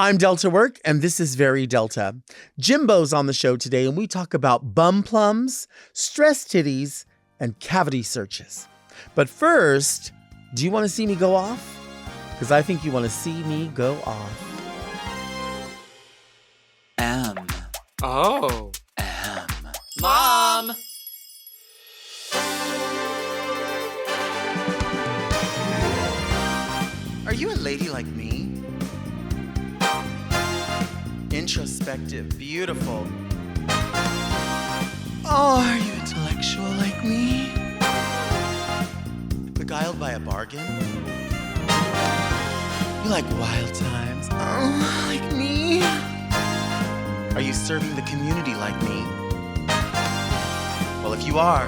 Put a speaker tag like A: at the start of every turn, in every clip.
A: I'm Delta Work, and this is Very Delta. Jimbo's on the show today, and we talk about bum plums, stress titties, and cavity searches. But first, do you want to see me go off? Because I think you want to see me go off.
B: Oh.
C: Mom!
A: Are you a lady like me? Introspective, beautiful. Oh, are you intellectual like me? Beguiled by a bargain? You like wild times? Oh, like me? Are you serving the community like me? Well, if you are,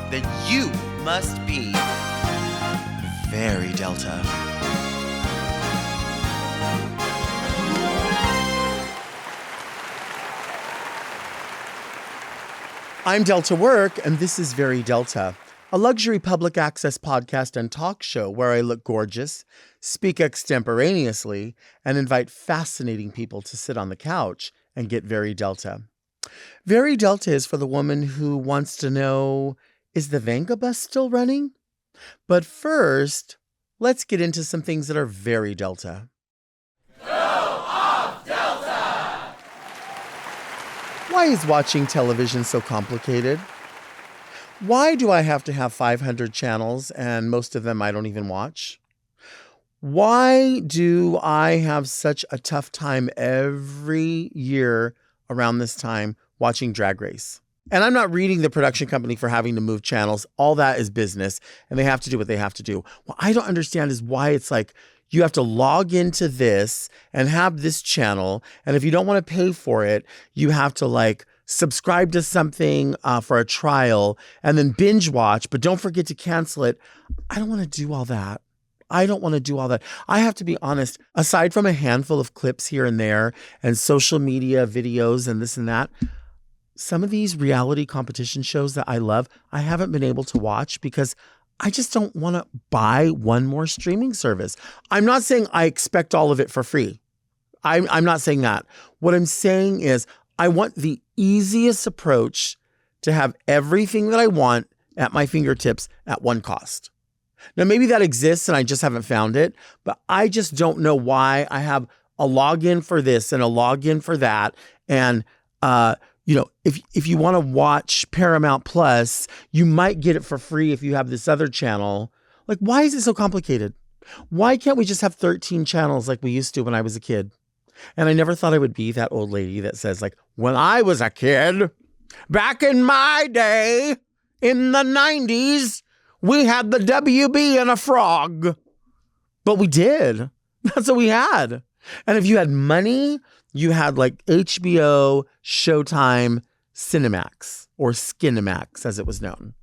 A: then you must be very Delta. I'm Delta Work, and this is Very Delta, a luxury public access podcast and talk show where I look gorgeous, speak extemporaneously, and invite fascinating people to sit on the couch and get very Delta. Very Delta is for the woman who wants to know, is the Vanga bus still running? But first, let's get into some things that are very Delta. Why is watching television so complicated? Why do I have to have 500 channels and most of them I don't even watch? Why do I have such a tough time every year around this time watching Drag Race? And I'm not reading the production company for having to move channels. All that is business, and they have to do what they have to do. What I don't understand is why it's like you have to log into this and have this channel. And if you don't want to pay for it, you have to like subscribe to something for a trial and then binge watch, but don't forget to cancel it. I don't want to do all that. I have to be honest, aside from a handful of clips here and there and social media videos and this and that, some of these reality competition shows that I love, I haven't been able to watch because I just don't want to buy one more streaming service. I'm not saying I expect all of it for free. I'm not saying that. What I'm saying is I want the easiest approach to have everything that I want at my fingertips at one cost. Now, maybe that exists and I just haven't found it, but I just don't know why I have a login for this and a login for that. And, if you want to watch Paramount Plus, you might get it for free if you have this other channel. Like, why is it so complicated? Why can't we just have 13 channels like we used to when I was a kid? And I never thought I would be that old lady that says, like, when I was a kid, back in my day, in the 90s, we had the WB and a frog. But we did. That's what we had. And if you had money, you had like HBO, Showtime, Cinemax, or Skinemax, as it was known.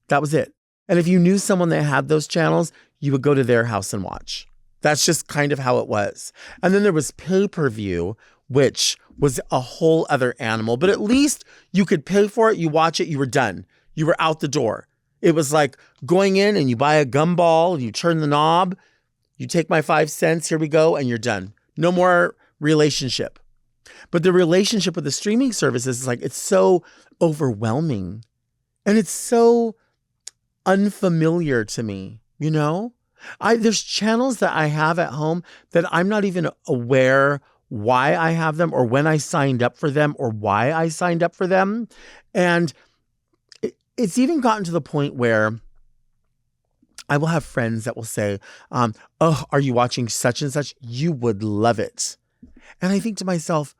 A: That was it. And if you knew someone that had those channels, you would go to their house and watch. That's just kind of how it was. And then there was pay-per-view, which was a whole other animal. But at least you could pay for it, you watch it, you were done. You were out the door. It was like going in and you buy a gumball and you turn the knob, you take my 5 cents, here we go, and you're done. No more relationship. But the relationship with the streaming services is like, it's so overwhelming. And it's so unfamiliar to me, you know? There's channels that I have at home that I'm not even aware why I have them or when I signed up for them or why I signed up for them. And it's even gotten to the point where I will have friends that will say, oh, are you watching such and such? You would love it. And I think to myself,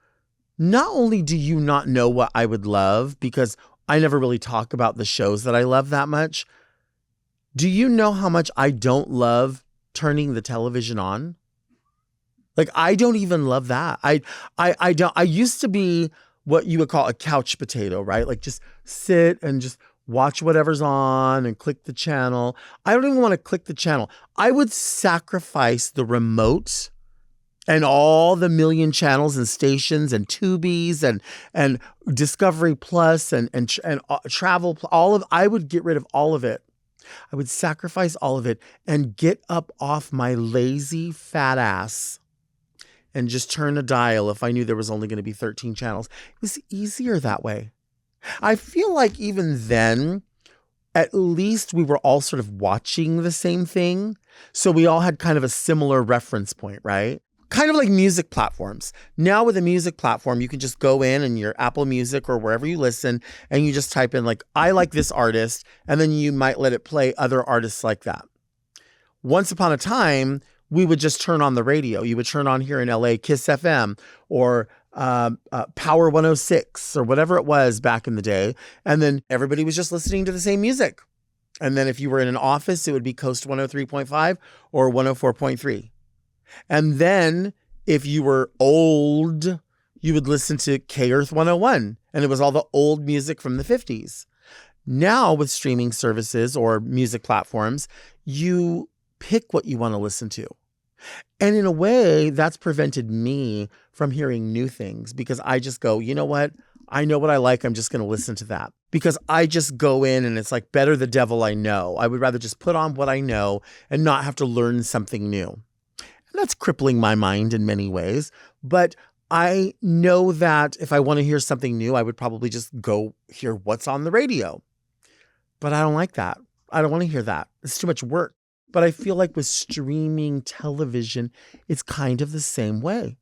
A: not only do you not know what I would love, because I never really talk about the shows that I love that much, do you know how much I don't love turning the television on? Like, I don't even love that. I don't. I used to be what you would call a couch potato, right? Like just sit and just watch whatever's on and click the channel. I don't even want to click the channel. I would sacrifice the remote and all the million channels and stations and Tubies and Discovery Plus and Travel, I would get rid of all of it. I would sacrifice all of it and get up off my lazy fat ass and just turn a dial if I knew there was only going to be 13 channels. It was easier that way. I feel like even then, at least we were all sort of watching the same thing. So we all had kind of a similar reference point, right? Kind of like music platforms. Now with a music platform, you can just go in and your Apple Music or wherever you listen, and you just type in like, I like this artist, and then you might let it play other artists like that. Once upon a time, we would just turn on the radio. You would turn on here in LA, Kiss FM or Power 106 or whatever it was back in the day. And then everybody was just listening to the same music. And then if you were in an office, it would be Coast 103.5 or 104.3. And then if you were old, you would listen to K-Earth 101. And it was all the old music from the 50s. Now with streaming services or music platforms, you pick what you want to listen to. And in a way, that's prevented me from hearing new things because I just go, you know what? I know what I like. I'm just going to listen to that because I just go in and it's like better the devil I know. I would rather just put on what I know and not have to learn something new. And that's crippling my mind in many ways. But I know that if I want to hear something new, I would probably just go hear what's on the radio. But I don't like that. I don't want to hear that. It's too much work. But I feel like with streaming television, it's kind of the same way.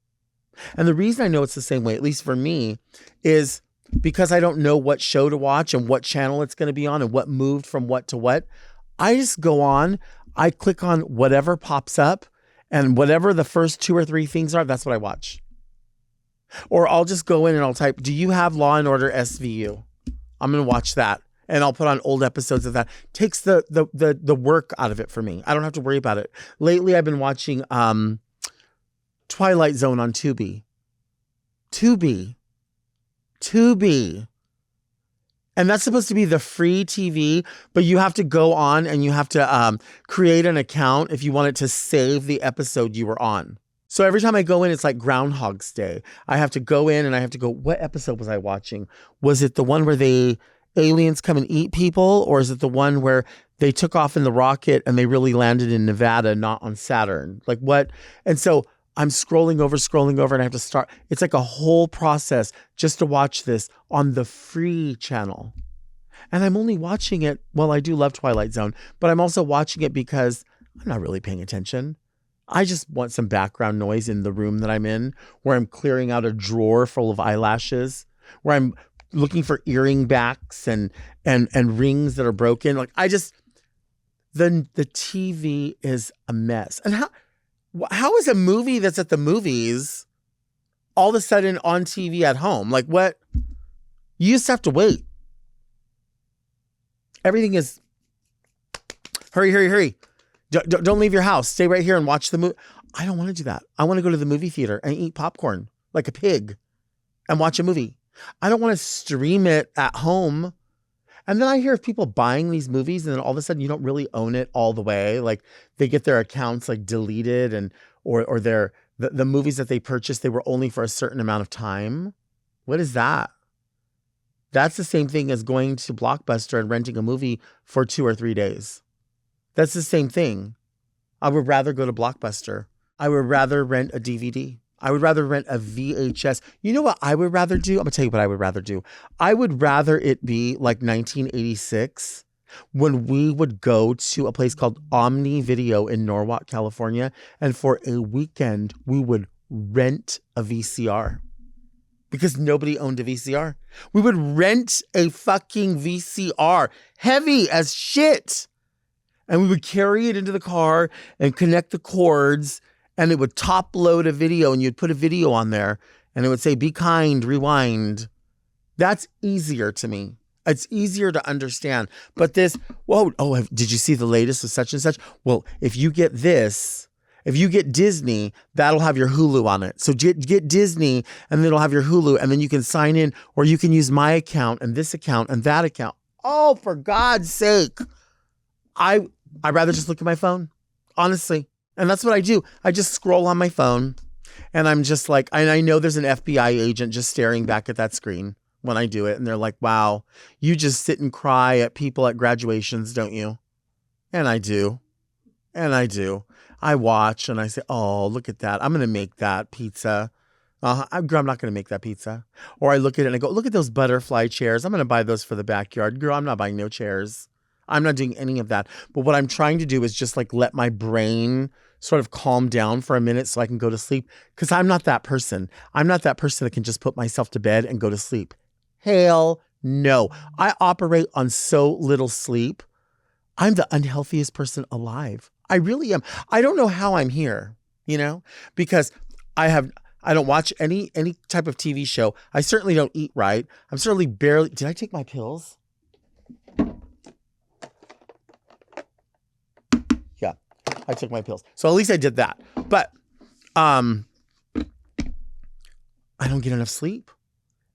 A: And the reason I know it's the same way, at least for me, is because I don't know what show to watch and what channel it's going to be on and what moved from what to what. I just go on, I click on whatever pops up, and whatever the first 2 or 3 things are, that's what I watch. Or I'll just go in and I'll type, do you have Law & Order SVU? I'm going to watch that. And I'll put on old episodes of that. Takes the work out of it for me. I don't have to worry about it. Lately, I've been watching Twilight Zone on Tubi. Tubi. And that's supposed to be the free TV, but you have to go on and you have to create an account if you want it to save the episode you were on. So every time I go in, it's like Groundhog's Day. I have to go in and I have to go, what episode was I watching? Was it the one where aliens come and eat people? Or is it the one where they took off in the rocket and they really landed in Nevada, not on Saturn? Like what? And so I'm scrolling over and I have to start. It's like a whole process just to watch this on the free channel. And I'm only watching it. Well, I do love Twilight Zone, but I'm also watching it because I'm not really paying attention. I just want some background noise in the room that I'm in, where I'm clearing out a drawer full of eyelashes, where I'm looking for earring backs and rings that are broken. Like the TV is a mess. And how is a movie that's at the movies all of a sudden on TV at home? Like what? You used to have to wait. Everything is hurry. Don't leave your house. Stay right here and watch the movie. I don't want to do that. I want to go to the movie theater and eat popcorn like a pig and watch a movie. I don't want to stream it at home. And then I hear of people buying these movies and then all of a sudden you don't really own it all the way. Like they get their accounts like deleted and or the movies that they purchased, they were only for a certain amount of time. What is that? That's the same thing as going to Blockbuster and renting a movie for 2 or 3 days. That's the same thing. I would rather go to Blockbuster. I would rather rent a DVD. I would rather rent a VHS. You know what I would rather do? I'm going to tell you what I would rather do. I would rather it be like 1986 when we would go to a place called Omni Video in Norwalk, California. And for a weekend, we would rent a VCR because nobody owned a VCR. We would rent a fucking VCR, heavy as shit. And we would carry it into the car and connect the cords, and it would top load a video, and you'd put a video on there and it would say, be kind, rewind. That's easier to me. It's easier to understand. But did you see the latest of such and such? Well, if you get Disney, that'll have your Hulu on it. So get Disney and then it'll have your Hulu, and then you can sign in, or you can use my account and this account and that account. Oh, for God's sake. I'd rather just look at my phone, honestly. And that's what I do. I just scroll on my phone and I'm just like, and I know there's an FBI agent just staring back at that screen when I do it. And they're like, wow, you just sit and cry at people at graduations, don't you? And I do. I watch and I say, oh, look at that. I'm going to make that pizza. I'm not going to make that pizza. Or I look at it and I go, look at those butterfly chairs. I'm going to buy those for the backyard. Girl, I'm not buying no chairs. I'm not doing any of that. But what I'm trying to do is just like let my brain sort of calm down for a minute so I can go to sleep. Because I'm not that person. I'm not that person that can just put myself to bed and go to sleep. Hell no. I operate on so little sleep. I'm the unhealthiest person alive. I really am. I don't know how I'm here, because I don't watch any type of TV show. I certainly don't eat right. I'm certainly barely. Did I take my pills? Yeah, I took my pills. So at least I did that. But I don't get enough sleep.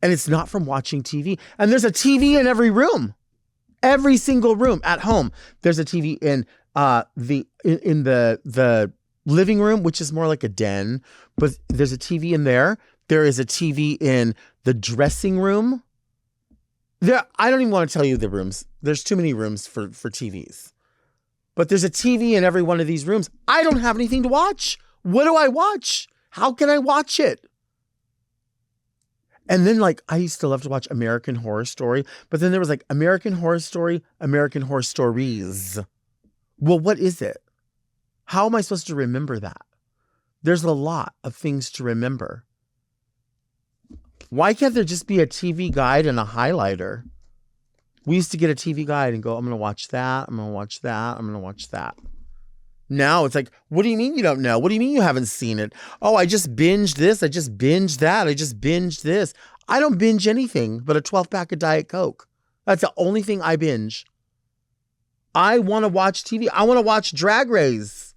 A: And it's not from watching TV. And there's a TV in every room. Every single room at home. There's a TV in the living room, which is more like a den, but there's a TV in there. There is a TV in the dressing room. I don't even want to tell you the rooms. There's too many rooms for TVs. But there's a TV in every one of these rooms. I don't have anything to watch. What do I watch? How can I watch it? And then I used to love to watch American Horror Story, but then there was American Horror Story, American Horror Stories. Well, what is it? How am I supposed to remember that? There's a lot of things to remember. Why can't there just be a TV guide and a highlighter? We used to get a TV guide and go, I'm going to watch that. I'm going to watch that. I'm going to watch that. Now it's what do you mean you don't know? What do you mean you haven't seen it? Oh, I just binged this. I just binged that. I just binged this. I don't binge anything but a 12-pack of Diet Coke. That's the only thing I binge. I want to watch TV. I want to watch Drag Race.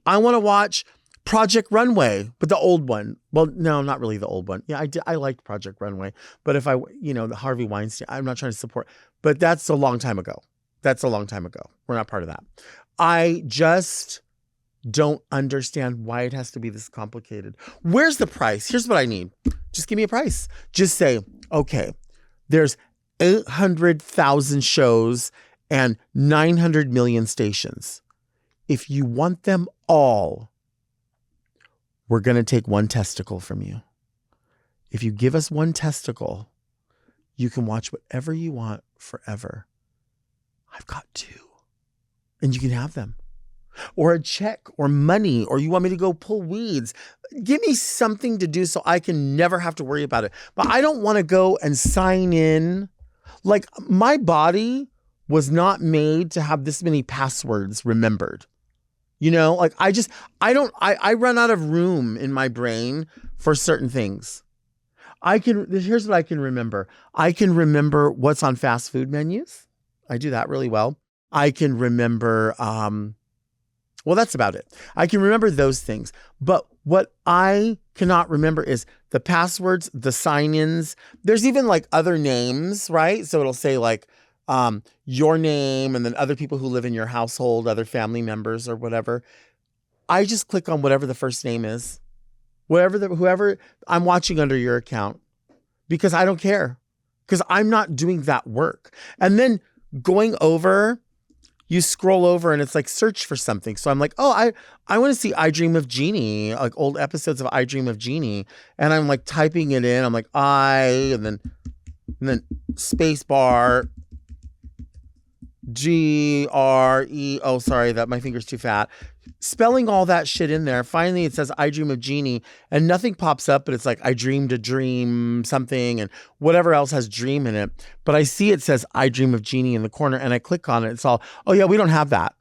A: I want to watch Project Runway, but the old one. Well, no, not really the old one. Yeah, I liked Project Runway. But if the Harvey Weinstein, I'm not trying to support, but that's a long time ago. We're not part of that. I just don't understand why it has to be this complicated. Where's the price? Here's what I need. Just give me a price. Just say, okay, there's 800,000 shows and 900 million stations. If you want them all, we're going to take one testicle from you. If you give us one testicle, you can watch whatever you want forever. I've got two. And you can have them. Or a check or money, or you want me to go pull weeds. Give me something to do so I can never have to worry about it. But I don't want to go and sign in. My body was not made to have this many passwords remembered. I run out of room in my brain for certain things. Here's what I can remember. I can remember what's on fast food menus. I do that really well. I can remember, that's about it. I can remember those things. But what I cannot remember is the passwords, the sign-ins. There's even other names, right? So it'll say your name and then other people who live in your household, other family members or whatever. I just click on whatever the first name is, whoever I'm watching under your account, because I don't care, because I'm not doing that work. And then going over, you scroll over and it's search for something. So I'm I want to see I Dream of Jeannie, old episodes of I Dream of Jeannie. And I'm typing it in. I'm and then space bar, GRE. Oh, sorry, that my finger's too fat. Spelling all that shit in there. Finally, it says I Dream of Jeannie and nothing pops up, but it's I dreamed a dream something and whatever else has dream in it. But I see it says I Dream of Jeannie in the corner and I click on it. It's all, oh yeah, we don't have that.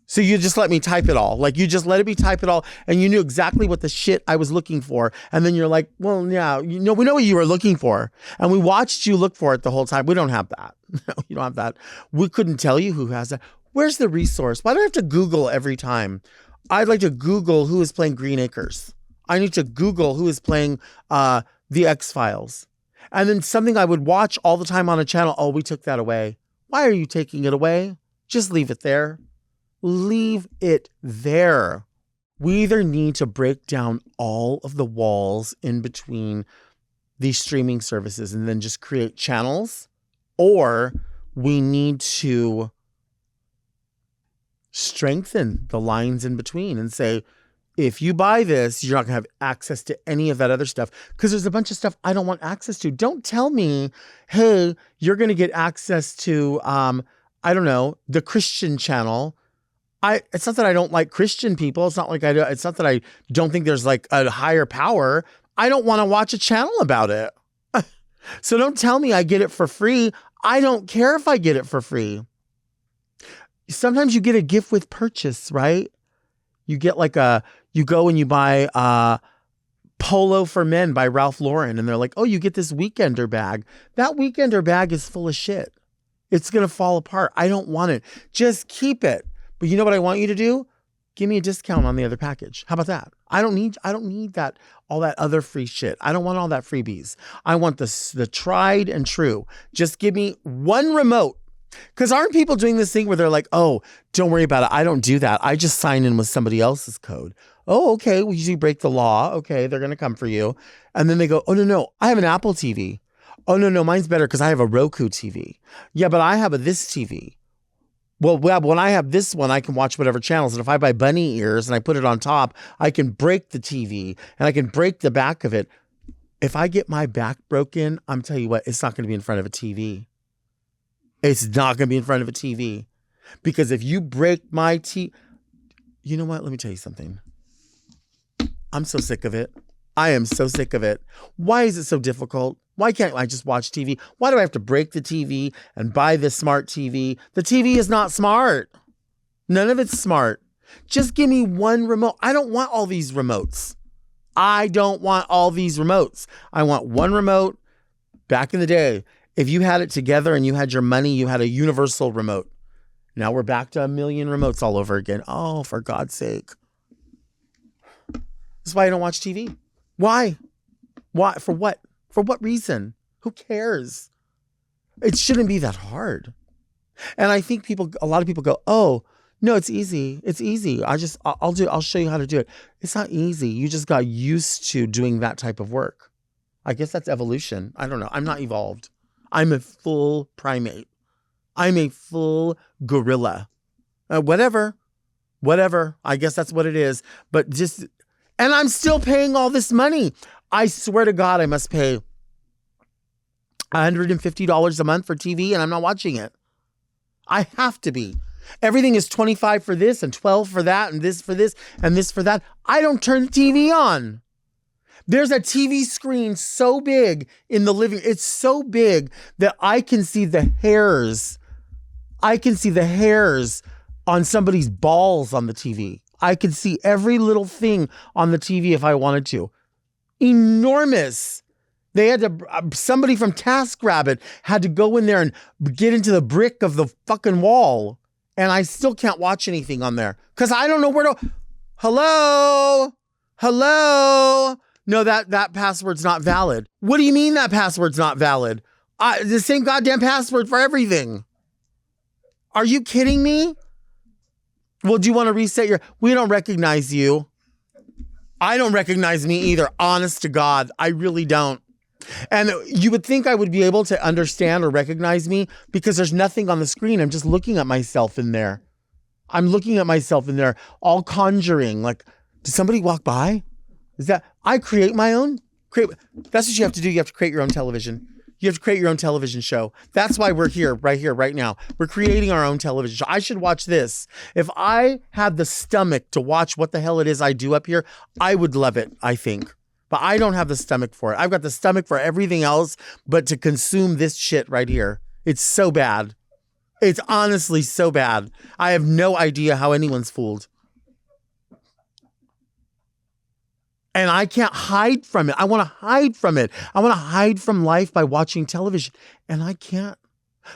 A: So you just let me type it all. You just let me type it all and you knew exactly what the shit I was looking for. And then you're well, yeah, we know what you were looking for. And we watched you look for it the whole time. We don't have that. No, you don't have that. We couldn't tell you who has that. Where's the resource? Why do I have to Google every time? I'd like to Google who is playing Green Acres. I need to Google who is playing The X-Files. And then something I would watch all the time on a channel. Oh, we took that away. Why are you taking it away? Just leave it there. Leave it there. We either need to break down all of the walls in between these streaming services and then just create channels, or we need to Strengthen the lines in between and say, if you buy this, you're not going to have access to any of that other stuff, because there's a bunch of stuff I don't want access to. Don't tell me, hey, you're going to get access to, I don't know, the Christian channel. It's not that I don't like Christian people. It's not that I don't think there's like a higher power. I don't want to watch a channel about it. So don't tell me I get it for free. I don't care if I get it for free. Sometimes you get a gift with purchase, right? You get you go and you buy Polo for Men by Ralph Lauren, and they're like, oh, you get this weekender bag. That weekender bag is full of shit. It's going to fall apart. I don't want it. Just keep it. But you know what I want you to do? Give me a discount on the other package. How about that? I don't need that, all that other free shit. I don't want all that freebies. I want the tried and true. Just give me one remote. Because aren't people doing this thing where they're like, oh, don't worry about it. I don't do that. I just sign in with somebody else's code. Oh, okay. Well, you break the law. Okay. They're going to come for you. And then they go, oh, no, I have an Apple TV. Oh, no, mine's better because I have a Roku TV. Yeah, but I have this TV. Well, when I have this one, I can watch whatever channels. And if I buy bunny ears and I put it on top, I can break the TV and I can break the back of it. If I get my back broken, I'm telling you what, it's not going to be in front of a TV. It's not going to be in front of a TV. Because if you break my TV, you know what? Let me tell you something. I'm so sick of it. I am so sick of it. Why is it so difficult? Why can't I just watch TV? Why do I have to break the TV and buy this smart TV? The TV is not smart. None of it's smart. Just give me one remote. I don't want all these remotes. I don't want all these remotes. I want one remote. Back in the day, if you had it together and you had your money, you had a universal remote. Now we're back to 1 million remotes all over again. Oh, for God's sake. That's why I don't watch TV. Why? Why? For what? For what reason? Who cares? It shouldn't be that hard. And I think a lot of people go, oh, no, it's easy. It's easy. I'll show you how to do it. It's not easy. You just got used to doing that type of work. I guess that's evolution. I don't know. I'm not evolved. I'm a full primate. I'm a full gorilla. Whatever. I guess that's what it is. And I'm still paying all this money. I swear to God, I must pay $150 a month for TV and I'm not watching it. I have to be. Everything is $25 for this and $12 for that and this for this and this for that. I don't turn the TV on. There's a TV screen so big in the living. It's so big that I can see the hairs. I can see the hairs on somebody's balls on the TV. I could see every little thing on the TV if I wanted to. Enormous. They had to, somebody from TaskRabbit had to go in there and get into the brick of the fucking wall. And I still can't watch anything on there because I don't know where to. Hello? No, that password's not valid. What do you mean that password's not valid? The same goddamn password for everything. Are you kidding me? Well, do you want to reset we don't recognize you. I don't recognize me either. Honest to God, I really don't. And you would think I would be able to understand or recognize me because there's nothing on the screen. I'm just looking at myself in there. All conjuring. Like, did somebody walk by? I create my own? That's what you have to do. You have to create your own television. You have to create your own television show. That's why we're here, right now. We're creating our own television show. I should watch this. If I had the stomach to watch what the hell it is I do up here, I would love it, I think. But I don't have the stomach for it. I've got the stomach for everything else, but to consume this shit right here. It's so bad. It's honestly so bad. I have no idea how anyone's fooled. And I can't hide from it. I want to hide from it. I want to hide from life by watching television. And I can't.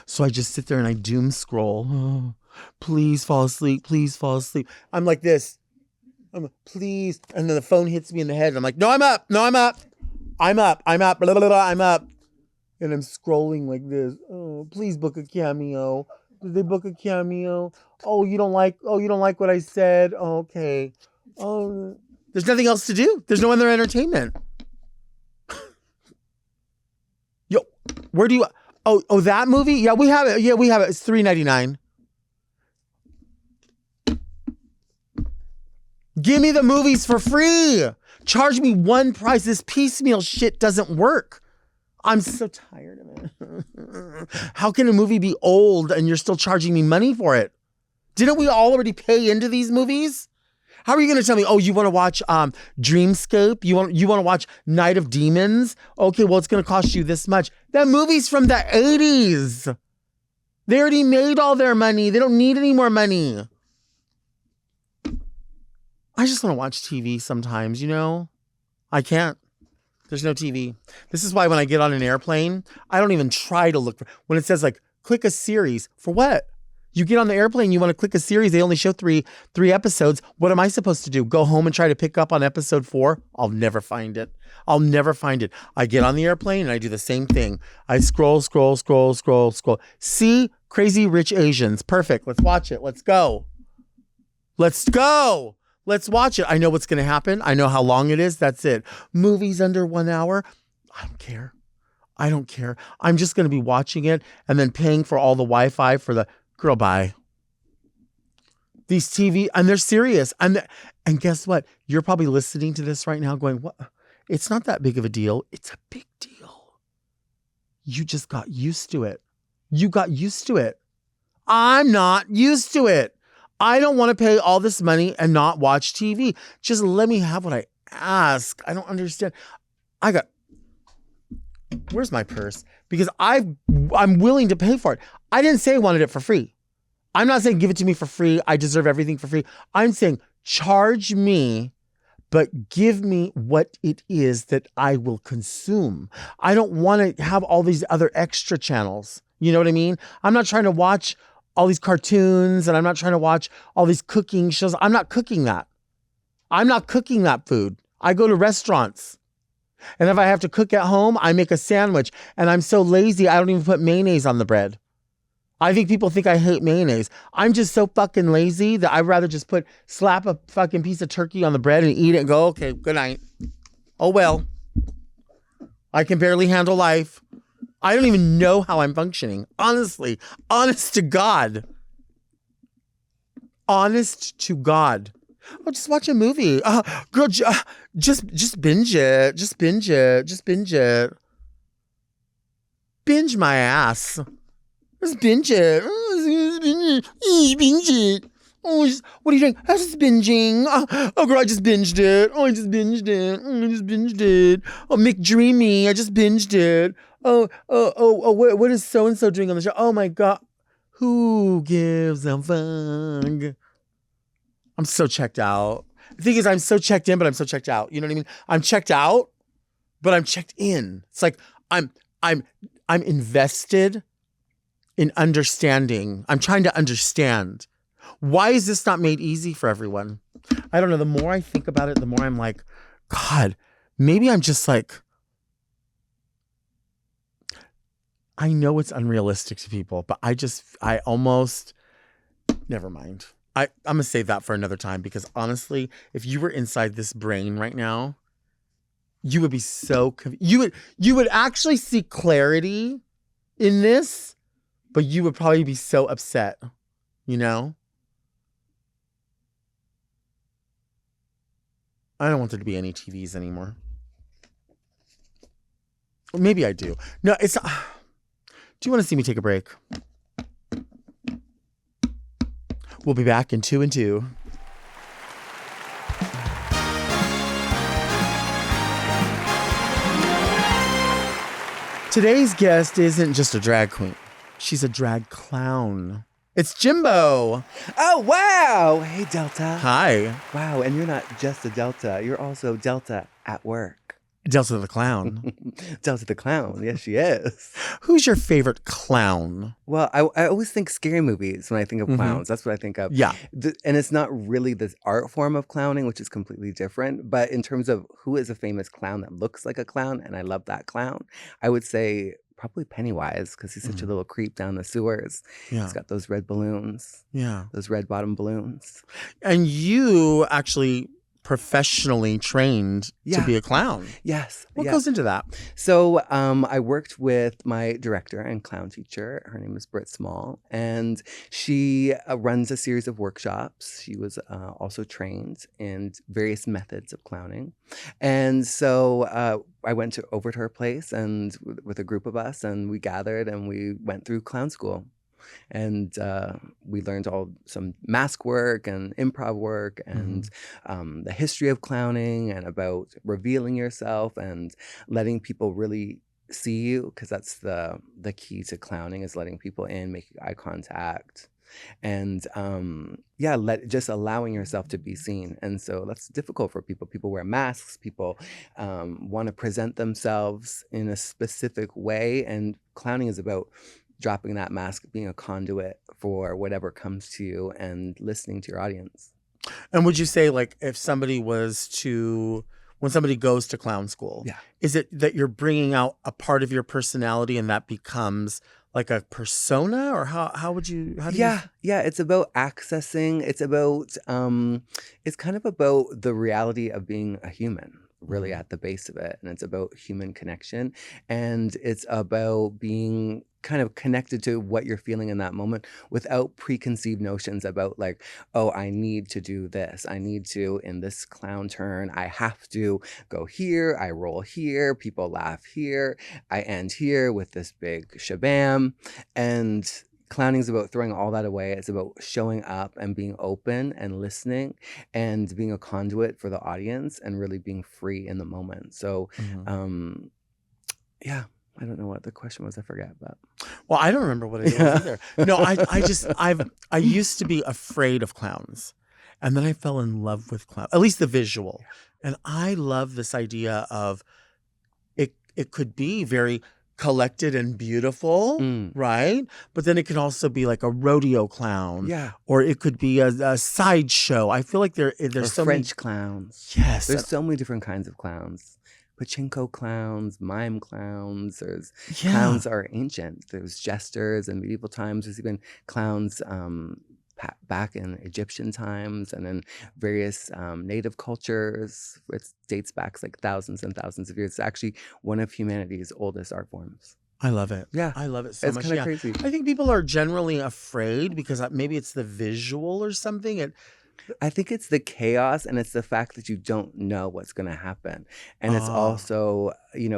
A: So I just sit there and I doom scroll. Oh, please fall asleep. Please fall asleep. I'm like this. Please. And then the phone hits me in the head. And I'm like, no, I'm up. I'm up. Blah, blah, blah, I'm up. And I'm scrolling like this. Oh, please book a cameo. Did they book a cameo? Oh, you don't like what I said? Oh, okay. Oh, there's nothing else to do. There's no other entertainment. Yo, where do you? Oh, that movie? Yeah, we have it. It's $3.99. Give me the movies for free. Charge me one price. This piecemeal shit doesn't work. I'm so tired of it. How can a movie be old and you're still charging me money for it? Didn't we all already pay into these movies? How are you going to tell me, oh, you want to watch Dreamscape? You want to watch Night of Demons? Okay, well, it's going to cost you this much. That movie's from the 80s. They already made all their money. They don't need any more money. I just want to watch TV sometimes, you know? I can't. There's no TV. This is why when I get on an airplane, I don't even try to look for, when it says like, click a series. For what? You get on the airplane, you want to click a series. They only show three episodes. What am I supposed to do? Go home and try to pick up on episode 4? I'll never find it. I'll never find it. I get on the airplane and I do the same thing. I scroll. See? Crazy Rich Asians. Perfect. Let's watch it. Let's go. Let's go. Let's watch it. I know what's going to happen. I know how long it is. That's it. Movies under 1 hour. I don't care. I don't care. I'm just going to be watching it and then paying for all the Wi-Fi for the girl, bye. These TV, and they're serious. And guess what? You're probably listening to this right now going, what? It's not that big of a deal. It's a big deal. You just got used to it. You got used to it. I'm not used to it. I don't want to pay all this money and not watch TV. Just let me have what I ask. I don't understand. Where's my purse? Because I'm willing to pay for it. I didn't say I wanted it for free. I'm not saying give it to me for free. I deserve everything for free. I'm saying charge me, but give me what it is that I will consume. I don't want to have all these other extra channels. You know what I mean? I'm not trying to watch all these cartoons and I'm not trying to watch all these cooking shows. I'm not cooking that. I'm not cooking that food. I go to restaurants. And if I have to cook at home, I make a sandwich. And I'm so lazy, I don't even put mayonnaise on the bread. I think people think I hate mayonnaise. I'm just so fucking lazy that I'd rather just slap a fucking piece of turkey on the bread and eat it and go, okay, good night. Oh, well. I can barely handle life. I don't even know how I'm functioning. Honestly. Honest to God. Honest to God. Oh, just watch a movie. Girl, just binge it. Just binge it. Just binge it. Binge my ass. Just binge it. Binge it. Oh, what are you doing? I was just binging. Oh, girl, I just binged it. Oh, I just binged it. I just binged it. Oh, McDreamy. I just binged it. Oh, what is so-and-so doing on the show? Oh, my God. Who gives a fuck? I'm so checked out. The thing is, I'm so checked in, but I'm so checked out. You know what I mean? I'm checked out, but I'm checked in. It's like I'm invested in understanding. I'm trying to understand. Why is this not made easy for everyone? I don't know. The more I think about it, the more I'm like, God, maybe I'm just like, I know it's unrealistic to people, but I almost, never mind. I'm going to save that for another time because honestly, if you were inside this brain right now, you would be so, you would actually see clarity in this, but you would probably be so upset, you know? I don't want there to be any TVs anymore. Or maybe I do. No, it's not. Do you want to see me take a break? We'll be back in 2 and 2. Today's guest isn't just a drag queen. She's a drag clown. It's Jimbo.
B: Oh, wow. Hey, Delta.
A: Hi.
B: Wow, and you're not just a Delta. You're also Delta at work.
A: Delta the clown.
B: Delta the clown. Yes, she is.
A: Who's your favorite clown?
B: Well, I always think scary movies when I think of clowns. That's what I think of.
A: Yeah.
B: And it's not really this art form of clowning, which is completely different. But in terms of who is a famous clown that looks like a clown, and I love that clown, I would say probably Pennywise, because he's such a little creep down the sewers.
A: Yeah.
B: He's got those red balloons.
A: Yeah.
B: Those red bottom balloons.
A: And you actually professionally trained to
B: Yeah.
A: be a clown.
B: Yes.
A: What
B: Yeah.
A: goes into that?
B: So I worked with my director and clown teacher. Her name is Britt Small, and she runs a series of workshops. She was also trained in various methods of clowning, and so I went over to her place and with a group of us, and we gathered and we went through clown school. And we learned some mask work and improv work and the history of clowning and about revealing yourself and letting people really see you, because that's the key to clowning, is letting people in, making eye contact, and just allowing yourself to be seen. And so that's difficult for people. People wear masks. People want to present themselves in a specific way, and clowning is about dropping that mask, being a conduit for whatever comes to you, and listening to your audience.
A: And would you say, like, if somebody was to, when somebody goes to clown school,
B: Yeah.
A: is it that you're bringing out a part of your personality and that becomes like a persona, or how would you, how do you?
B: Yeah, it's about accessing. It's about it's kind of about the reality of being a human, really,
A: Mhm.
B: at the base of it. And it's about human connection, and it's about being kind of connected to what you're feeling in that moment without preconceived notions about, like, oh, I need to do this, I need to, in this clown turn, I have to go here, I roll here, people laugh here, I end here with this big shabam. And clowning is about throwing all that away. It's about showing up and being open and listening and being a conduit for the audience and really being free in the moment. So,
A: Mhm.
B: yeah, I don't know what the question was. I forget, but
A: Well, I don't remember what it was either. No, I used to be afraid of clowns, and then I fell in love with clown, at least the visual. And I love this idea of it could be very collected and beautiful,
B: Mm,
A: right? But then it could also be like a rodeo clown,
B: yeah.
A: or it could be a sideshow. I feel like
B: Or
A: there's so
B: French clowns.
A: many. Yes.
B: There's so many different kinds of clowns. Pachinko clowns, mime clowns. There's
A: Yeah.
B: clowns are ancient. There's jesters in medieval times. There's even clowns back in Egyptian times, and in various native cultures. It dates back like thousands and thousands of years. It's actually one of humanity's oldest art forms.
A: I love it.
B: Yeah,
A: I love it so
B: it's
A: much.
B: kind of
A: Yeah.
B: crazy.
A: I think people are generally afraid because maybe it's the visual or something.
B: I think it's the chaos, and it's the fact that you don't know what's going to happen. And it's
A: Ah,
B: also,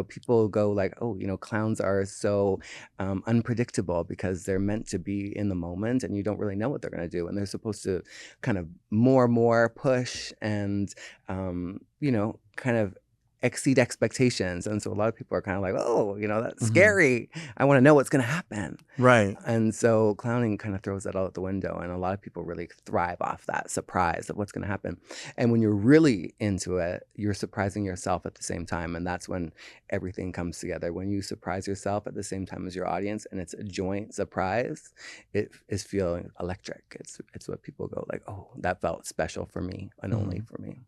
B: people go like, oh, clowns are so unpredictable because they're meant to be in the moment, and you don't really know what they're going to do. And they're supposed to kind of more push and, kind of exceed expectations. And so a lot of people are kind of like, oh, that's
A: mhm.
B: scary. I want to know what's going to happen.
A: Right.
B: And so clowning kind of throws that out the window, and a lot of people really thrive off that surprise of what's going to happen. And when you're really into it, you're surprising yourself at the same time, and that's when everything comes together. When you surprise yourself at the same time as your audience, and it's a joint surprise, it is feeling electric. It's what people go like, oh, that felt special for me and only for me.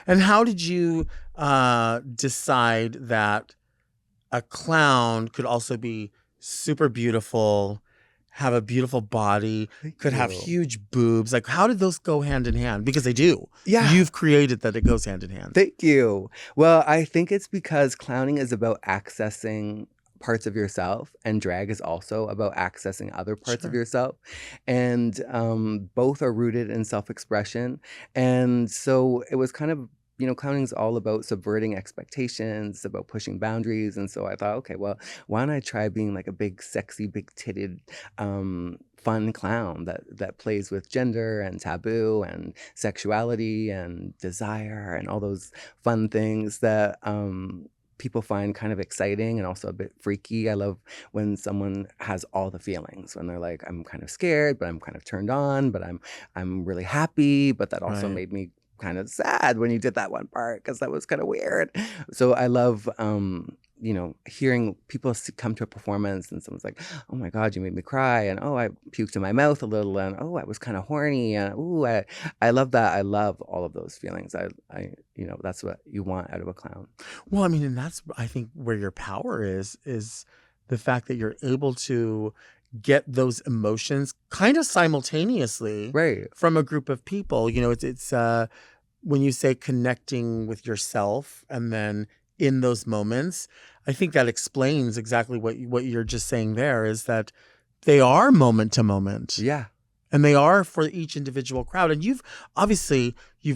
A: And how did you decide that a clown could also be super beautiful, have a beautiful body,
B: Thank
A: could have
B: you.
A: huge boobs? Like, how did those go hand in hand? Because they do.
B: Yeah.
A: You've created that it goes hand in hand.
B: Thank you. Well, I think it's because clowning is about accessing parts of yourself, and drag is also about accessing other parts of
A: Sure.
B: yourself. And both are rooted in self-expression. And so it was kind of, clowning is all about subverting expectations, about pushing boundaries. And so I thought, okay, well, why don't I try being like a big, sexy, big-titted, fun clown that plays with gender and taboo and sexuality and desire and all those fun things that people find kind of exciting and also a bit freaky. I love when someone has all the feelings, when they're like, I'm kind of scared, but I'm kind of turned on, but I'm really happy, but that also
A: Right.
B: made me kind of sad when you did that one part, because that was kind of weird. So I love hearing people come to a performance and someone's like, oh my God, you made me cry, and oh, I puked in my mouth a little, and oh, I was kind of horny, and ooh, I love that. I love all of those feelings. I that's what you want out of a clown.
A: Well, I mean, and that's, I think, where your power is the fact that you're able to get those emotions kind of simultaneously
B: Right.
A: from a group of people. It's when you say connecting with yourself and then in those moments, I think that explains exactly what you're just saying there, is that they are moment to moment.
B: Yeah.
A: And they are for each individual crowd. And you've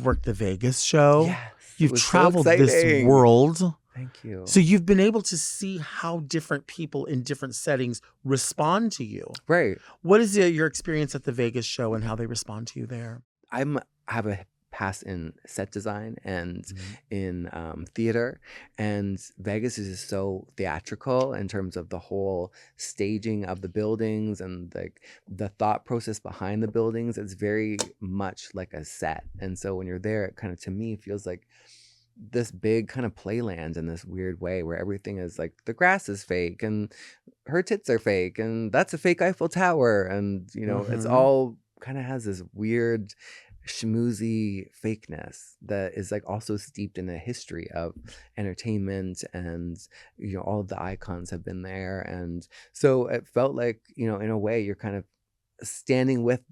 A: worked the Vegas show.
B: Yes. It
A: You've
B: was so
A: traveled this
B: exciting.
A: world.
B: Thank you.
A: So you've been able to see how different people in different settings respond to you.
B: Right.
A: What is your experience at the Vegas show and how they respond to you there?
B: I have a past in set design and in theater, and Vegas is just so theatrical in terms of the whole staging of the buildings and like the thought process behind the buildings. It's very much like a set, and so when you're there, it kind of, to me, feels like this big kind of playland in this weird way where everything is like, the grass is fake and her tits are fake and that's a fake Eiffel Tower, and it's all kind of has this weird schmoozy fakeness that is like also steeped in the history of entertainment, and all of the icons have been there, and so it felt like, in a way, you're kind of standing with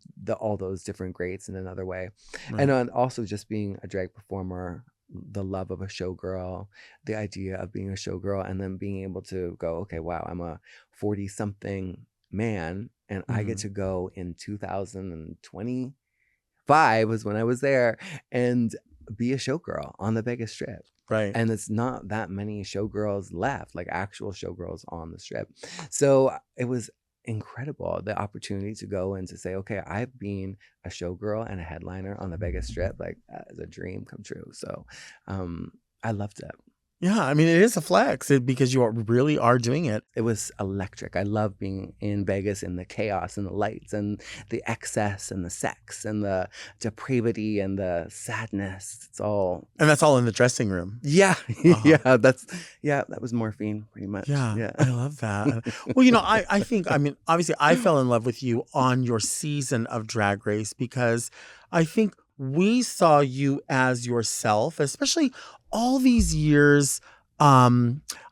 B: all those different greats in another way.
A: Right.
B: And also just being a drag performer, the love of a showgirl, the idea of being a showgirl, and then being able to go, okay, wow, I'm a 40 something man and I get to go in 2025 was when I was there and be a showgirl on the Vegas Strip.
A: Right.
B: And it's not that many showgirls left, like actual showgirls on the Strip. So it was incredible, the opportunity to go and to say, okay, I've been a showgirl and a headliner on the Vegas Strip. Like, that is a dream come true. So I loved it.
A: Yeah, I mean, it is a flex because you really are doing it.
B: It was electric. I love being in Vegas and the chaos and the lights and the excess and the sex and the depravity and the sadness. It's all.
A: And that's all in the dressing room.
B: Yeah. That was morphine pretty much.
A: Yeah. I love that. Well, I think, obviously I fell in love with you on your season of Drag Race because I think we saw you as yourself, especially all these years. I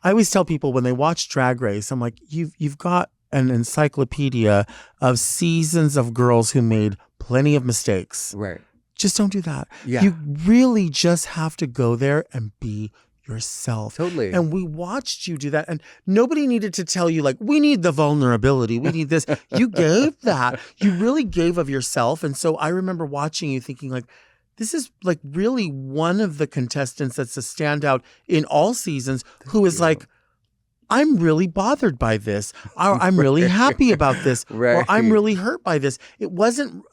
A: always tell people when they watch Drag Race, I'm like, you've got an encyclopedia of seasons of girls who made plenty of mistakes.
B: Right.
A: Just don't do that.
B: Yeah.
A: You really just have to go there and be yourself.
B: Totally.
A: And we watched you do that. And nobody needed to tell you, like, we need the vulnerability. We need this. You gave that. You really gave of yourself. And so I remember watching you thinking, like, this is like really one of the contestants that's a standout in all seasons who is like, I'm really bothered by this. Or I'm really happy about this.
B: Right.
A: Or I'm really hurt by this. It wasn't,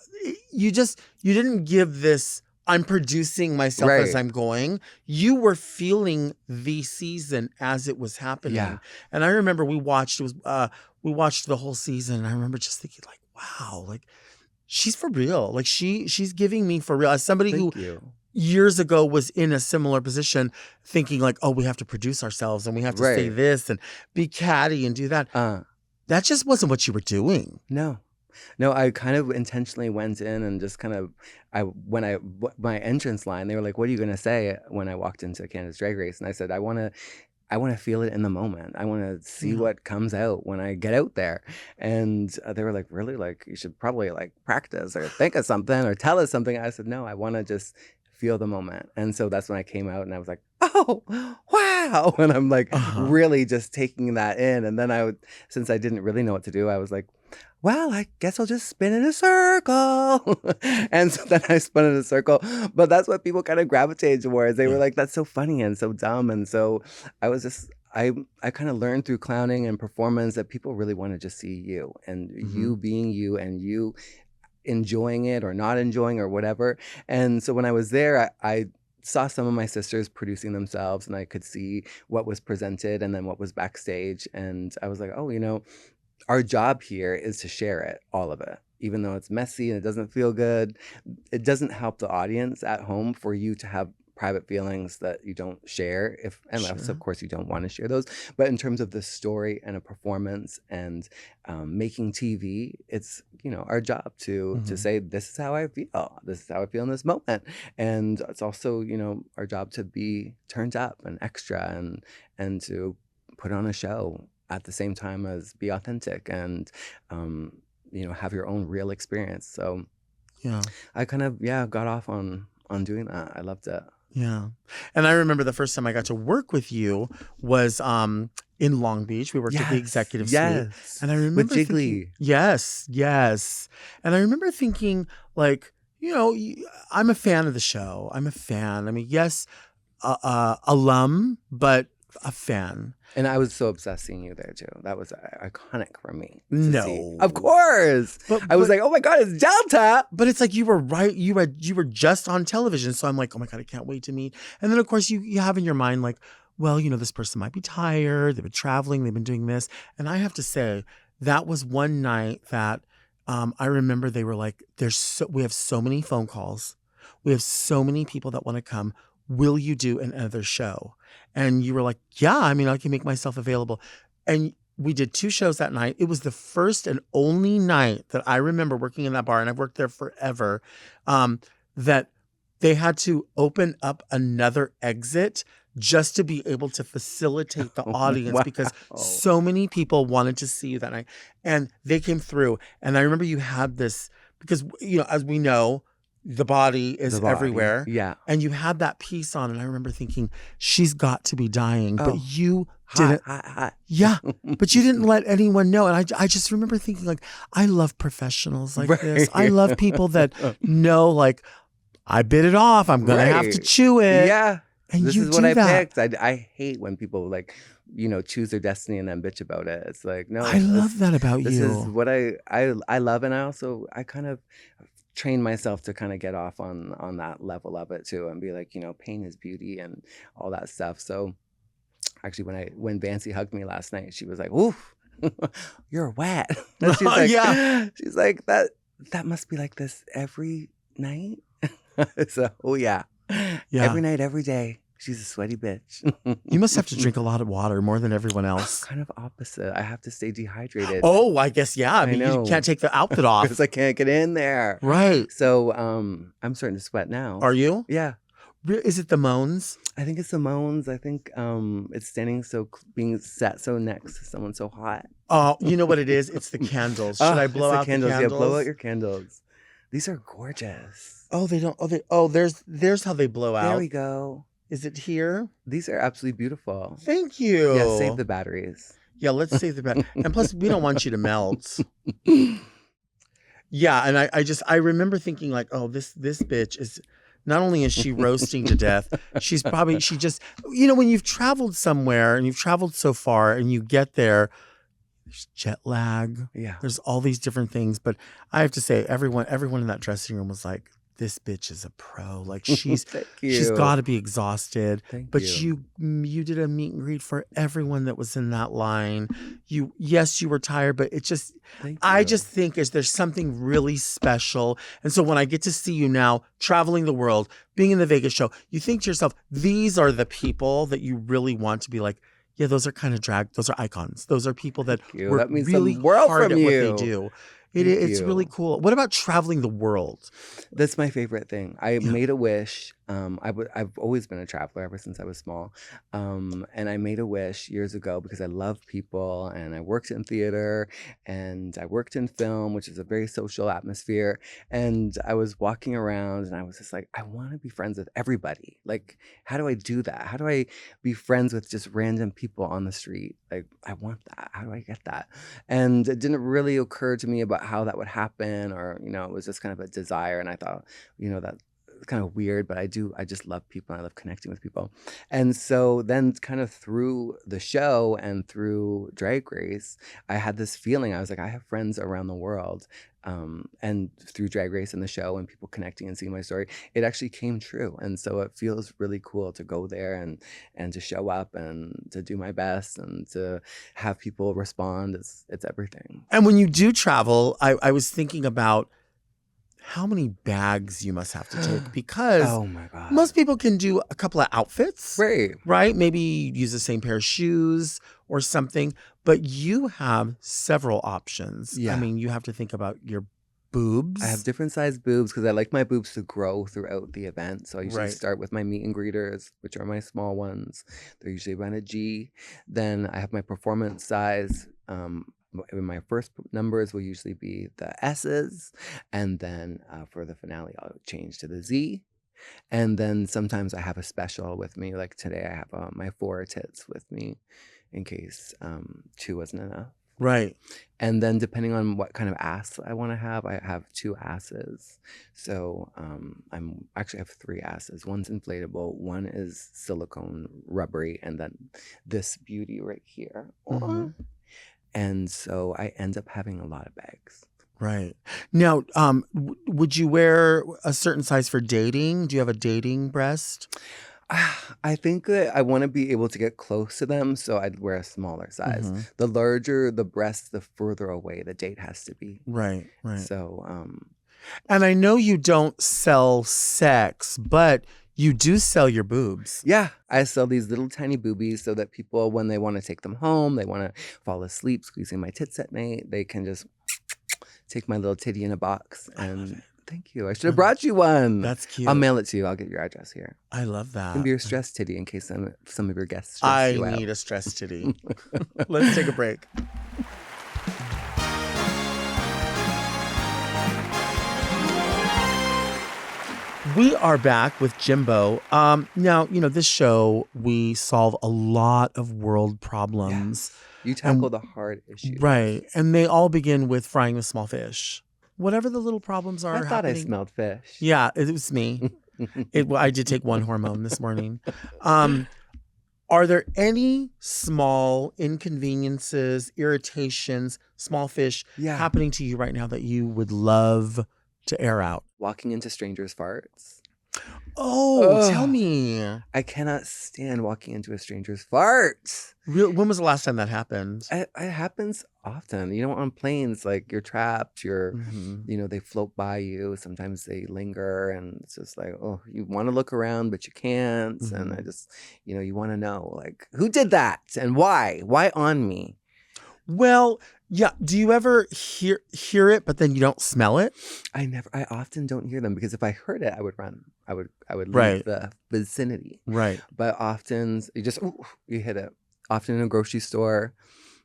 A: you didn't give this, I'm producing myself as I'm going. You were feeling the season as it was happening.
B: Yeah.
A: And I remember we watched the whole season, and I remember just thinking, like, wow, like, she's for real. Like, she's giving me for real. As somebody who years ago was in a similar position, thinking like, oh, we have to produce ourselves and we have to say this and be catty and do that. That just wasn't what you were doing.
B: No, I kind of intentionally went in and just kind of, my entrance line, they were like, what are you going to say when I walked into Canada's Drag Race? And I said, I want to feel it in the moment. I want to see what comes out when I get out there. And they were like, really? Like, you should probably like practice or think of something or tell us something. I said, no, I want to just feel the moment. And so that's when I came out and I was like, oh, wow. And I'm like really just taking that in. And then since I didn't really know what to do, I was like, well, I guess I'll just spin in a circle. And so then I spun in a circle. But that's what people kind of gravitated towards. They were like, that's so funny and so dumb. And so I kind of learned through clowning and performance that people really want to just see you and you being you and you enjoying it or not enjoying or whatever. And so when I was there, I saw some of my sisters producing themselves and I could see what was presented and then what was backstage. And I was like, oh, our job here is to share it, all of it. Even though it's messy and it doesn't feel good, it doesn't help the audience at home for you to have private feelings that you don't share, unless of course you don't want to share those. But in terms of the story and a performance and making TV, it's our job to say, this is how I feel. This is how I feel in this moment. And it's also our job to be turned up and extra and to put on a show at the same time as be authentic and have your own real experience. So I kind of got off on on doing that. I loved it.
A: Yeah. And I remember the first time I got to work with you was in Long Beach. We worked at the executive suite. And I
B: With
A: remember thinking,
B: Jiggly.
A: yes. And I remember thinking, like, I'm a fan of the show. I'm a fan. I mean, yes, alum, but a fan.
B: And I was so obsessed seeing you there too. That was iconic for me to
A: No.
B: see. Of course.
A: But
B: I was like, oh my God, it's Delta.
A: But it's like you were right. You were just on television. So I'm like, oh my God, I can't wait to meet. And then of course you have in your mind like, well, this person might be tired. They've been traveling. They've been doing this. And I have to say that was one night that I remember they were like, we have so many phone calls. We have so many people that want to come. Will you do another show? And you were like, yeah, I mean, I can make myself available. And we did 2 shows that night. It was the first and only night that I remember working in that bar, and I've worked there forever, that they had to open up another exit just to be able to facilitate the audience because so many people wanted to see you that night. And they came through. And I remember you had this, because, as we know, the body is everywhere.
B: Yeah.
A: And you had that piece on, and I remember thinking, she's got to be dying. But you didn't.
B: Hot.
A: Yeah. But you didn't let anyone know. And I just remember thinking, like, I love professionals like this. I love people that know, like, I bit it off. I'm going to have to chew it.
B: Yeah.
A: And
B: this
A: you
B: is what I
A: that.
B: picked. I hate when people like, choose their destiny and then bitch about it. It's like, no.
A: I love that about
B: this
A: you.
B: This is what I love. And I kind of train myself to kind of get off on that level of it too and be like, pain is beauty and all that stuff. So actually when Vancy hugged me last night, she was like, oof, you're wet. And she's like,
A: yeah.
B: She's like, that must be like this every night. So yeah. Every night, every day. She's a sweaty bitch.
A: You must have to drink a lot of water, more than everyone else.
B: Kind of opposite. I have to stay dehydrated.
A: Oh, I guess, yeah. I mean, you can't take the outfit off.
B: Because I can't get in there.
A: Right.
B: So I'm starting to sweat now.
A: Are you?
B: Yeah.
A: Is it the moans?
B: I think it's the moans. I think it's being sat so next to someone so hot.
A: Oh, you know what it is? It's the candles. Should I blow out the candles?
B: Yeah, blow out your candles. These are gorgeous.
A: Oh, they don't. There's how they blow out.
B: There we go.
A: Is it here?
B: These are absolutely beautiful.
A: Thank you.
B: Yeah, save the batteries.
A: Yeah, let's save the batteries. And plus, we don't want you to melt. Yeah, and I remember thinking like, oh, this bitch is, not only is she roasting to death, she just, when you've traveled somewhere and you've traveled so far and you get there, there's jet lag.
B: Yeah.
A: There's all these different things. But I have to say, everyone in that dressing room was like, this bitch is a pro. Like she's got to be exhausted. But you did a meet and greet for everyone that was in that line. You were tired, but it just, I just think there's something really special. And so when I get to see you now traveling the world, being in the Vegas show, you think to yourself, these are the people that you really want to be like, yeah, those are kind of those are icons. Those are people that work
B: that means
A: really
B: the world
A: hard
B: from
A: at
B: you.
A: what they do. It's really cool. What about traveling the world?
B: That's my favorite thing. I made a wish. I've always been a traveler ever since I was small. And I made a wish years ago because I love people and I worked in theater and I worked in film, which is a very social atmosphere. And I was walking around and I was just like, I want to be friends with everybody. Like, how do I do that? How do I be friends with just random people on the street? Like, I want that. How do I get that? And it didn't really occur to me about how that would happen, or, it was just kind of a desire. And I thought, that kind of weird, but I just love people and I love connecting with people. And so then kind of through the show and through Drag Race, I had this feeling. I was like, I have friends around the world. And through Drag Race and the show and people connecting and seeing my story, it actually came true. And so it feels really cool to go there and to show up and to do my best and to have people respond. It's everything.
A: And when you do travel, I was thinking about how many bags you must have to take, because
B: oh my God,
A: most people can do a couple of outfits,
B: right?
A: Maybe use the same pair of shoes or something, but you have several options.
B: Yeah.
A: I mean, you have to think about your boobs.
B: I have different sized boobs because I like my boobs to grow throughout the event. So I usually start with my meet and greeters, which are my small ones. They're usually around a G. Then I have my performance size. My first numbers will usually be the S's, and then for the finale I'll change to the Z, And then sometimes I have a special with me. Like today, I have my 4 tits with me in case 2 wasn't enough.
A: Right.
B: And then depending on what kind of ass I want to have, I have 2 asses. So I have 3 asses. One's inflatable, one is silicone rubbery, and then this beauty right here.
A: Mhm.
B: And so I end up having a lot of bags.
A: Right. Now, would you wear a certain size for dating? Do you have a dating breast?
B: I think that I want to be able to get close to them, so I'd wear a smaller size.
A: Mhm.
B: The larger the breast, the further away the date has to be.
A: Right, right.
B: So,
A: And I know you don't sell sex, but you do sell your boobs.
B: yeah, I sell these little tiny boobies so that people, when they want to take them home, they want to fall asleep squeezing my tits at night, they can just take my little titty in a box. And thank you. I should have brought you one.
A: That's cute.
B: I'll mail it to you. I'll get your address here.
A: I love
B: It
A: that.
B: can be your stress titty in case some of your guests stress you out.
A: I need a stress titty. Let's take a break. We are back with Jimbo. Now, this show, we solve a lot of world problems.
B: You tackle the hard issues.
A: Right. And they all begin with frying the small fish. Whatever the little problems are
B: I thought
A: happening.
B: I smelled fish.
A: Yeah, it was me. I did take one hormone this morning. Are there any small inconveniences, irritations, small fish happening to you right now that you would love to air out?
B: Walking into strangers' farts.
A: Oh, tell me.
B: I cannot stand walking into a stranger's fart.
A: When was the last time that happened?
B: It happens often. On planes, like you're trapped, they float by you. Sometimes they linger and it's just like, oh, you want to look around, but you can't. And I just, you want to know, like, who did that and why? Why on me?
A: Well, yeah. Do you ever hear it, but then you don't smell it?
B: I often don't hear them because if I heard it, I would run. I would leave
A: Right.
B: the vicinity.
A: Right.
B: But often you hit it. Often in a grocery store,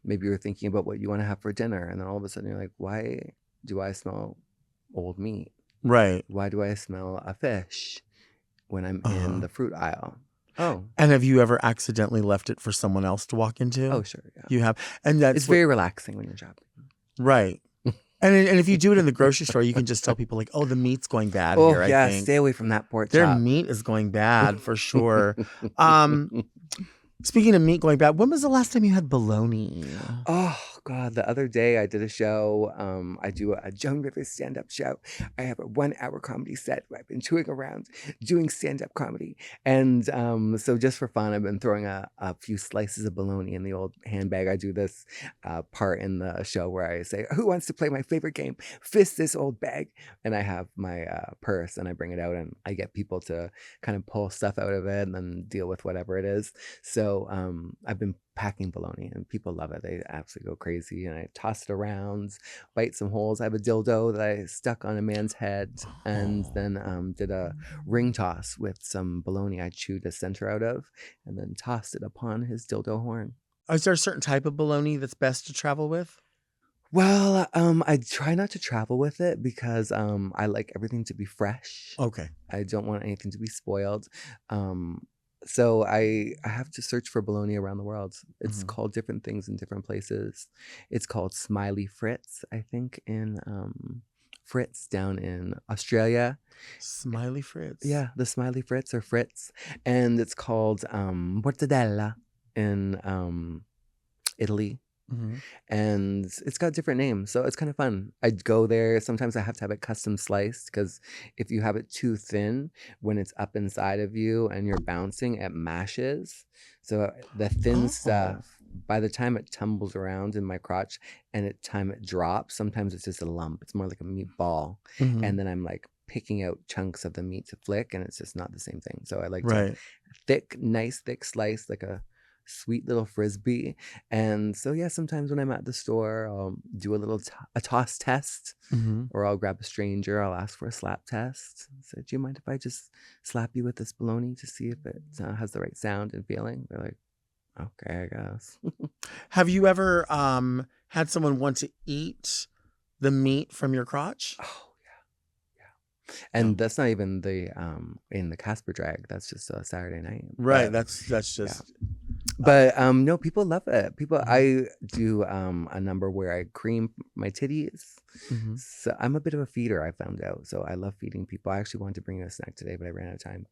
B: maybe you're thinking about what you want to have for dinner, and then all of a sudden you're like, why do I smell old meat?
A: Right.
B: Why do I smell a fish when I'm in the fruit aisle? Oh.
A: And have you ever accidentally left it for someone else to walk into?
B: Oh, sure. Yeah.
A: You have. And
B: It's very relaxing when you're shopping.
A: Right. And if you do it in the grocery store, you can just tell people like, oh, the meat's going bad here, I think.
B: Stay away from that pork
A: Their
B: chop.
A: meat is going bad for sure. Speaking of meat going bad, when was the last time you had bologna?
B: Oh, God. The other day I did a show. I do a Joan Rivers stand-up show. I have a 1-hour comedy set where I've been touring around doing stand-up comedy. And so just for fun, I've been throwing a few slices of bologna in the old handbag. I do this part in the show where I say, who wants to play my favorite game? Fist this old bag. And I have my purse and I bring it out and I get people to kind of pull stuff out of it and then deal with whatever it is. So I've been packing bologna and people love it. They absolutely go crazy and I toss it around, bite some holes. I have a dildo that I stuck on a man's head and then did a ring toss with some bologna I chewed the center out of and then tossed it upon his dildo horn.
A: Is there a certain type of bologna that's best to travel with?
B: Well, I try not to travel with it because I like everything to be fresh.
A: Okay.
B: I don't want anything to be spoiled. So I have to search for bologna around the world. It's called different things in different places. It's called Smiley Fritz, I think, in Fritz down in Australia.
A: Smiley Fritz.
B: Yeah, the Smiley Fritz or Fritz. And it's called Mortadella in Italy. And it's got different names, so it's kind of fun. I'd go there. Sometimes I have to have it custom sliced because if you have it too thin, when it's up inside of you and you're bouncing, it mashes. So the thin stuff, by the time it tumbles around in my crotch and the time it drops, sometimes it's just a lump. It's more like a meatball. And then I'm like picking out chunks of the meat to flick, and it's just not the same thing. So I like to nice thick slice, like a sweet little frisbee. And so sometimes when I'm at the store, I'll do a little a toss test, or I'll grab a stranger, I'll ask for a slap test. So, do you mind if I just slap you with this bologna to see if it has the right sound and feeling? They're like, okay, I guess.
A: Have you ever had someone want to eat the meat from your crotch?
B: Oh, yeah. And that's not even the in the Casper drag. That's just a Saturday night.
A: Right.
B: But
A: That's
B: yeah.
A: just.
B: But no, people love it. People, I do a number where I cream my titties.
A: Mhm.
B: So I'm a bit of a feeder, I found out. So I love feeding people. I actually wanted to bring you a snack today, but I ran out of time.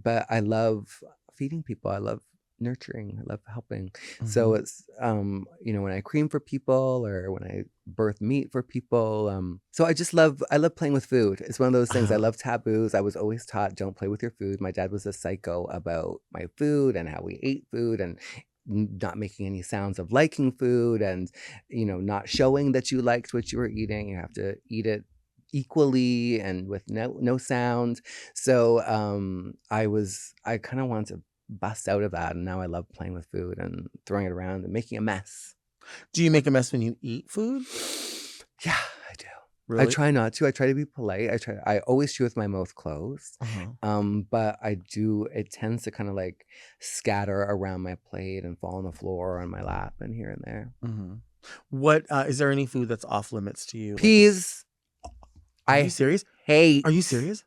B: But I love feeding people. I love nurturing. I love helping. So it's you know, when I cream for people or when I birth meat for people. So I love playing with food. It's one of those things. I love taboos. I was always taught don't play with your food. My dad was a psycho about my food and how we ate food and not making any sounds of liking food and, you know, not showing that you liked what you were eating. You have to eat it equally and with no sound. So I kind of wanted to bust out of that, and now I love playing with food and throwing it around and making a mess.
A: Do you make a mess when you eat food?
B: Yeah, I do.
A: Really?
B: I try not to. I try to be polite. I always chew with my mouth closed. But I do. It tends to kind of like scatter around my plate and fall on the floor or on my lap and here and there.
A: What is there any food that's off limits to you?
B: Peas.
A: Are you serious?
B: Hate.
A: Are you serious?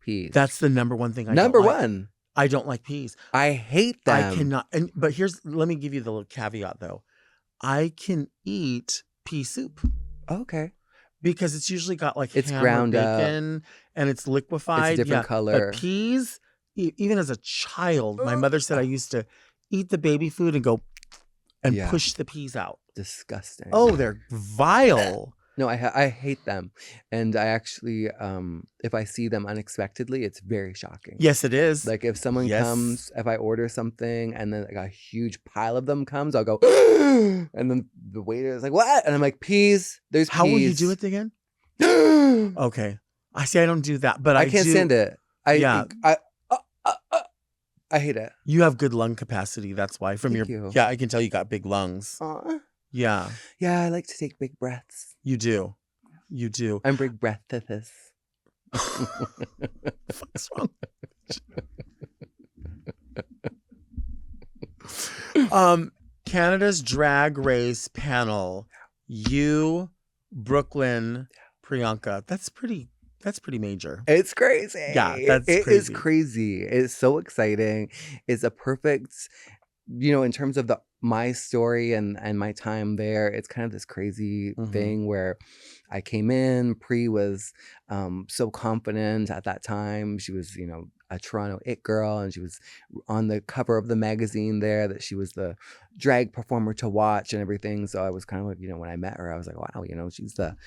B: Peas.
A: That's the number one thing I
B: Number
A: don't like.
B: one.
A: I don't like peas.
B: I hate them.
A: I cannot. But let me give you the little caveat though. I can eat pea soup.
B: Okay.
A: Because it's usually got like
B: it's
A: ham
B: ground
A: or bacon and it's liquefied.
B: It's a different color.
A: But peas, even as a child, my mother said I used to eat the baby food and go and push the peas out.
B: Disgusting.
A: Oh, they're vile.
B: No, I hate them. And I actually, if I see them unexpectedly, it's very shocking.
A: Yes, it is.
B: Like if someone comes, if I order something and then like a huge pile of them comes, I'll go, and then the waiter is like, what? And I'm like, peas, there's peas.
A: How will you do it again? Okay. I see I don't do that, but I
B: can't stand it. I hate it.
A: You have good lung capacity. That's why.
B: Thank you.
A: Yeah, I can tell you got big lungs. Yeah.
B: Yeah, I like to take big breaths.
A: You do. You do.
B: I'm big breathless.
A: What's wrong? Canada's Drag Race panel. You, Brooklyn, Priyanka. That's pretty major.
B: It's crazy.
A: Yeah, that's crazy.
B: It is crazy. It's so exciting. It's a perfect, you know, in terms of my story and my time there, it's kind of this crazy thing where I came in. Pri was so confident at that time. She was, you know, a Toronto it girl, and she was on the cover of the magazine there that she was the drag performer to watch and everything. So I was kind of like, you know, when I met her, I was like, wow, you know, she's the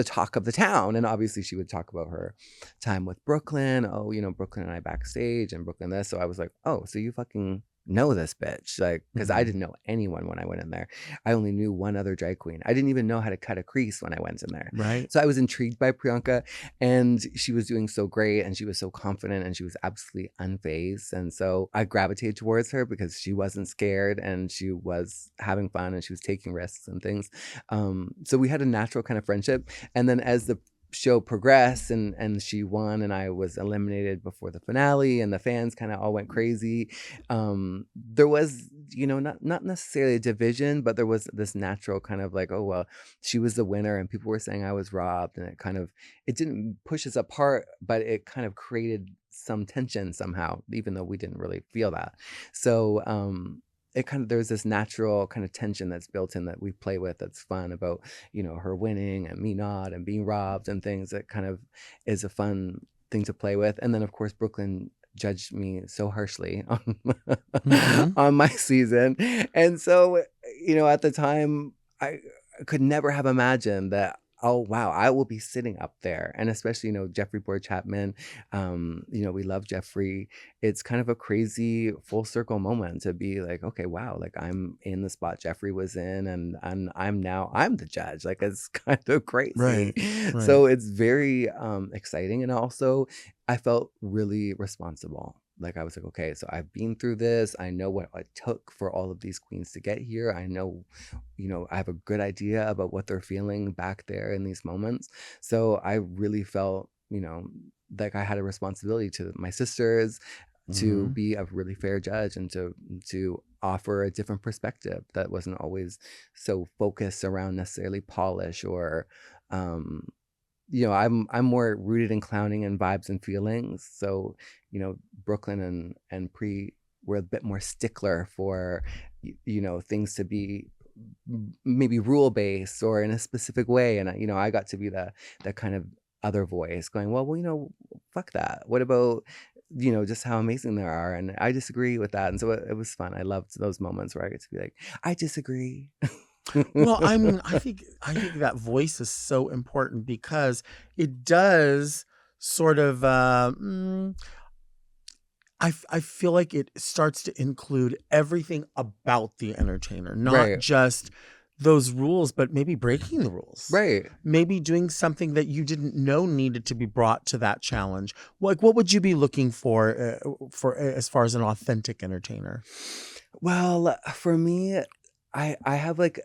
B: talk of the town. And obviously she would talk about her time with Brooklyn. Oh, you know, Brooklyn and I backstage and Brooklyn this. So I was like, oh, so you fucking know this bitch, like, because I didn't know anyone when I went in there. I only knew one other drag queen. I didn't even know how to cut a crease when I went in there.
A: Right.
B: So I was intrigued by Priyanka, and she was doing so great, and she was so confident, and she was absolutely unfazed. And so I gravitated towards her because she wasn't scared, and she was having fun, and she was taking risks and things. So we had a natural kind of friendship. And then as the show progressed and she won and I was eliminated before the finale and the fans kind of all went crazy, there was, you know, not necessarily a division, but there was this natural kind of like, oh well, she was the winner and people were saying I was robbed, and it didn't push us apart, but it kind of created some tension somehow, even though we didn't really feel that. So there's this natural kind of tension that's built in that we play with, that's fun about, you know, her winning and me not, and being robbed and things. That kind of is a fun thing to play with. And then of course Brooklyn judged me so harshly on on my season, and so, you know, at the time I could never have imagined that, oh wow, I will be sitting up there. And especially, you know, Jeffrey Boyd Chapman, you know, we love Jeffrey. It's kind of a crazy full circle moment to be like, okay, wow, like I'm in the spot Jeffrey was in, and I'm the judge. Like, it's kind of crazy.
A: Right.
B: So it's very exciting, and also I felt really responsible. Like, I was like, okay, so I've been through this. I know what it took for all of these queens to get here. I know, you know, I have a good idea about what they're feeling back there in these moments. So I really felt, you know, like I had a responsibility to my sisters to be a really fair judge, and to offer a different perspective that wasn't always so focused around necessarily polish or I'm more rooted in clowning and vibes and feelings. So, Brooklyn and Pre were a bit more stickler for, things to be maybe rule based or in a specific way. And I got to be the kind of other voice going, well, fuck that. What about just how amazing they are? And I disagree with that. And so it was fun. I loved those moments where I get to be like, I disagree.
A: Well, I mean, I think that voice is so important because it does sort of I feel like it starts to include everything about the entertainer, not
B: Right.
A: just those rules, but maybe breaking the rules.
B: Right.
A: Maybe doing something that you didn't know needed to be brought to that challenge. Like, what would you be looking for as far as an authentic entertainer?
B: Well, for me, I have like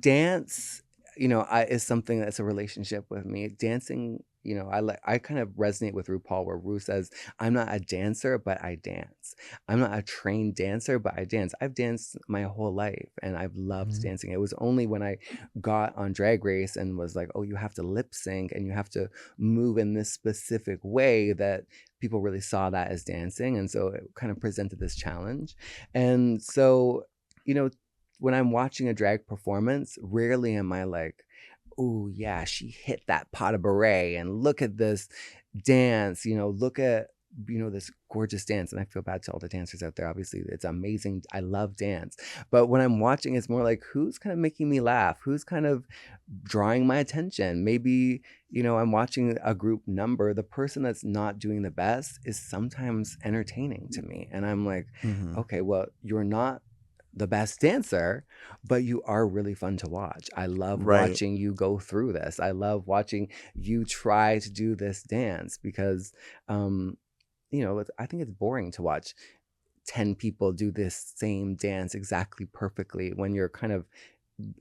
B: dance, is something that's a relationship with me. Dancing, I kind of resonate with RuPaul, where Ru says, "I'm not a dancer, but I dance. I'm not a trained dancer, but I dance. I've danced my whole life, and I've loved
A: Mhm.
B: dancing." It was only when I got on Drag Race and was like, "Oh, you have to lip sync and you have to move in this specific way," that people really saw that as dancing, and so it kind of presented this challenge. And so, you know when I'm watching a drag performance, rarely am I like, "Oh yeah, she hit that pot of beret and look at this dance, look at this gorgeous dance." And I feel bad to all the dancers out there. Obviously, it's amazing. I love dance. But when I'm watching, it's more like, who's kind of making me laugh? Who's kind of drawing my attention? Maybe, I'm watching a group number. The person that's not doing the best is sometimes entertaining to me. And I'm like,
A: Mhm.
B: okay, well, you're not the best dancer, but you are really fun to watch. I love
A: Right.
B: watching you go through this. I love watching you try to do this dance because, I think it's boring to watch 10 people do this same dance exactly perfectly when you're kind of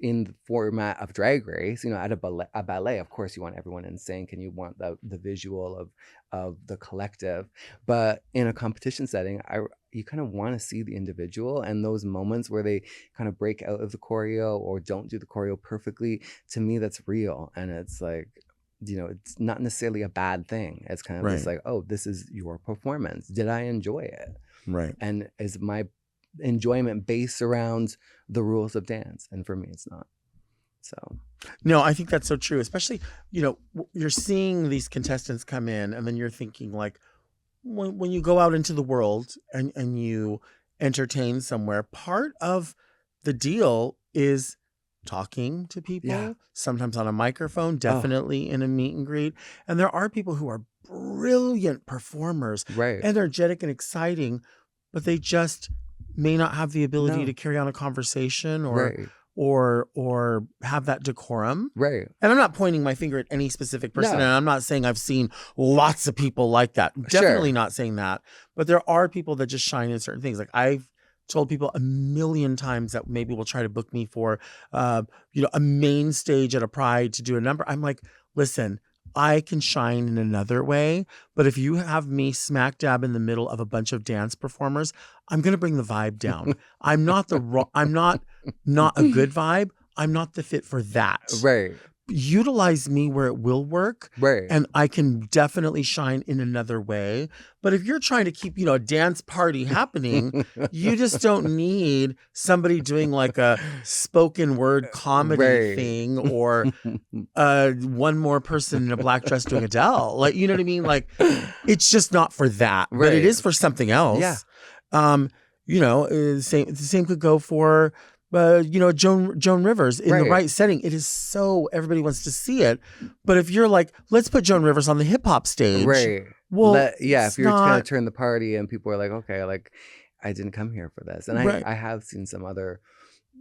B: in the format of Drag Race. At a ballet, of course, you want everyone in sync and you want the visual of the collective. But in a competition setting, you kind of want to see the individual, and those moments where they kind of break out of the choreo or don't do the choreo perfectly. To me, that's real, and it's like, it's not necessarily a bad thing. It's kind of just
A: Right.
B: like, oh, this is your performance. Did I enjoy it?
A: Right.
B: And is my enjoyment based around the rules of dance? And for me, it's not. So
A: No, I think that's so true. Especially, you're seeing these contestants come in, and then you're thinking like, when you go out into the world and you entertain somewhere, part of the deal is talking to people,
B: yeah.
A: sometimes on a microphone,
B: Oh,
A: definitely in a meet and greet. And there are people who are brilliant performers,
B: right.
A: energetic and exciting, but they just may not have the ability to
B: No.
A: carry on a conversation or
B: Right.
A: or have that decorum.
B: Right.
A: And I'm not pointing my finger at any specific person, and
B: No.
A: I'm not saying I've seen lots of people like that. Definitely
B: Sure.
A: not saying that. But there are people that just shine in certain things. Like, I've told people a million times that maybe will try to book me for a main stage at a Pride to do a number. I'm like, listen, I can shine in another way, but if you have me smack dab in the middle of a bunch of dance performers, I'm gonna bring the vibe down. I'm not not a good vibe. I'm not the fit for that.
B: Right.
A: Utilize me where it will work,
B: Right.
A: and I can definitely shine in another way. But if you're trying to keep, a dance party happening, you just don't need somebody doing like a spoken word comedy
B: Right.
A: thing, or one more person in a black dress doing Adele. Like, you know what I mean? Like, it's just not for that, but it
B: Right.
A: is for something else.
B: Yeah.
A: The same could go for Joan Rivers in the
B: Right.
A: right setting. It is so everybody wants to see it. But if you're like, let's put Joan Rivers on the hip hop stage,
B: Right.
A: well,
B: If
A: it's
B: you're trying to
A: not
B: turn the party and people are like, okay, like, I didn't come here for this. And
A: right.
B: I have seen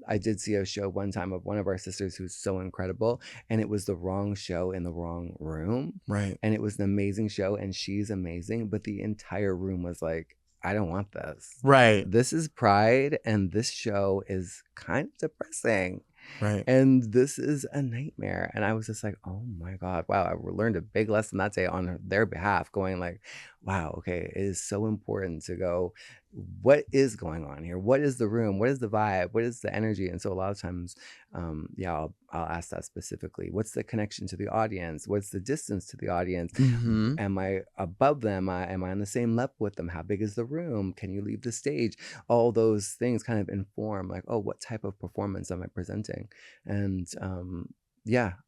B: I did see a show one time of one of our sisters who's so incredible, and it was the wrong show in the wrong room.
A: Right.
B: And it was an amazing show, and she's amazing, but the entire room was like, I don't want this.
A: Right.
B: This is Pride, and this show is kind of depressing.
A: Right.
B: And this is a nightmare. And I was just like, oh my God, wow. I learned a big lesson that day on their behalf, going like, wow, okay, it is so important to go what is going on here? What is the room? What is the vibe? What is the energy? And so a lot of times, I'll ask that specifically. What's the connection to the audience? What's the distance to the audience?
A: Mm-hmm.
B: Am I above them? Am I on the same level with them? How big is the room? Can you leave the stage? All those things kind of inform, like, oh, what type of performance am I presenting? And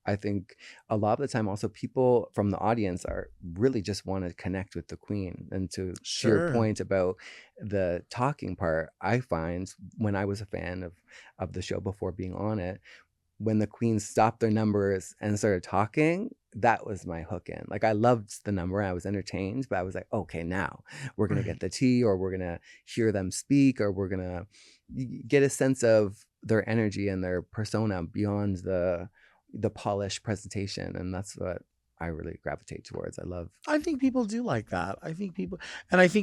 B: I think a lot of the time also people from the audience are really just want to connect with the queen. And to your
A: Sure.
B: point about the talking part, I find when I was a fan of the show before being on it, when the queen stopped their numbers and started talking, that was my hook in. Like, I loved the number, I was entertained, but I was like, okay, now we're gonna get
A: Right.
B: the tea, or we're gonna hear them speak, or we're gonna get a sense of their energy and their persona beyond the polished presentation. And that's what I really gravitate towards.
A: I think people do like that. I think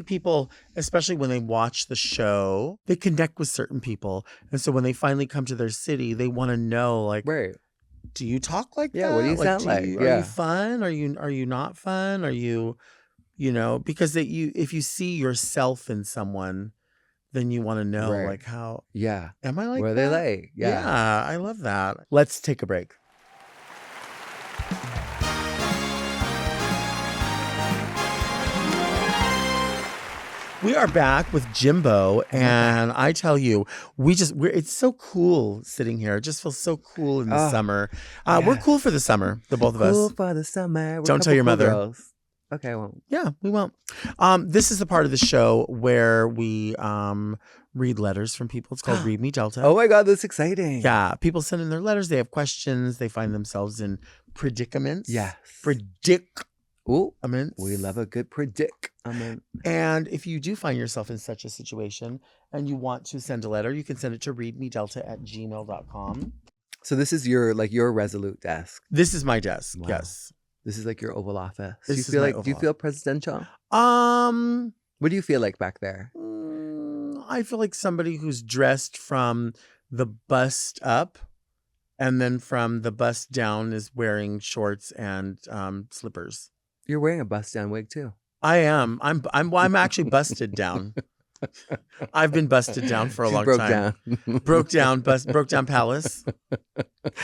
A: people, especially when they watch the show, they connect with certain people. And so when they finally come to their city, they want to know, like,
B: Right.
A: do you talk like
B: Yeah,
A: that?
B: what do you
A: Like,
B: sound like?
A: are you
B: Yeah.
A: fun? Are you not fun? Are you, because if you see yourself in someone, then you want to know,
B: Right.
A: like, how
B: Yeah.
A: am I like
B: What are
A: that?
B: they like? Yeah.
A: Yeah, I love that. Let's take a break. We are back with Jimbo, and I tell you, it's so cool sitting here. It just feels so cool in the
B: Oh,
A: summer. We're cool for the summer, the both of
B: cool
A: us.
B: for the summer. We're
A: Don't
B: a
A: tell your
B: couple cool
A: mother.
B: girls. Okay, I won't.
A: Yeah, we won't. This is the part of the show where we read letters from people. It's called Read Me Delta.
B: Oh my God, that's exciting.
A: Yeah, people send in their letters. They have questions. They find themselves in predicaments.
B: Yes.
A: Ooh,
B: we love a good predicament.
A: And if you do find yourself in such a situation and you want to send a letter, you can send it to readmedelta@gmail.com.
B: So this is your Resolute desk.
A: This is my desk.
B: Wow.
A: Yes.
B: This is like your Oval Office.
A: This
B: Do
A: is my Oval
B: you feel presidential?
A: What
B: do you feel like back there?
A: I feel like somebody who's dressed from the bust up, and then from the bust down is wearing shorts and slippers.
B: You're wearing a bust down wig too.
A: I am. I'm actually busted down. I've been busted down for a long time. Broke down Palace.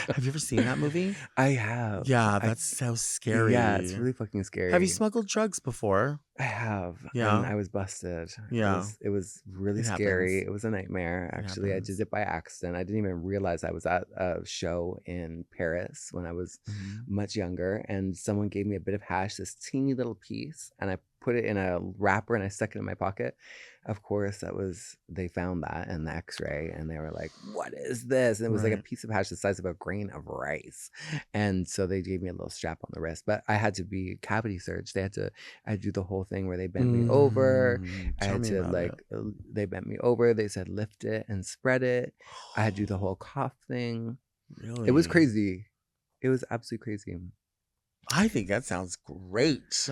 A: Have you ever seen that movie?
B: I have.
A: Yeah, that's so scary.
B: Yeah, it's really fucking scary.
A: Have you smuggled drugs before?
B: I have.
A: Yeah.
B: And I was busted.
A: Yeah.
B: It was really scary. It was a nightmare. Actually, I did it by accident. I didn't even realize I was at a show in Paris when I was much younger. And someone gave me a bit of hash, this teeny little piece, and I put it in a wrapper and I stuck it in my pocket. Of course, they found that in the x-ray and they were like, what is this? And it was like a piece of hash the size of a grain of rice. And so they gave me a little strap on the wrist, but I had to be cavity searched. I had to do the whole thing where they bent me over. They bent me over. They said, lift it and spread it. I had to do the whole cough thing.
A: Really?
B: It was crazy. It was absolutely crazy.
A: I think that sounds great.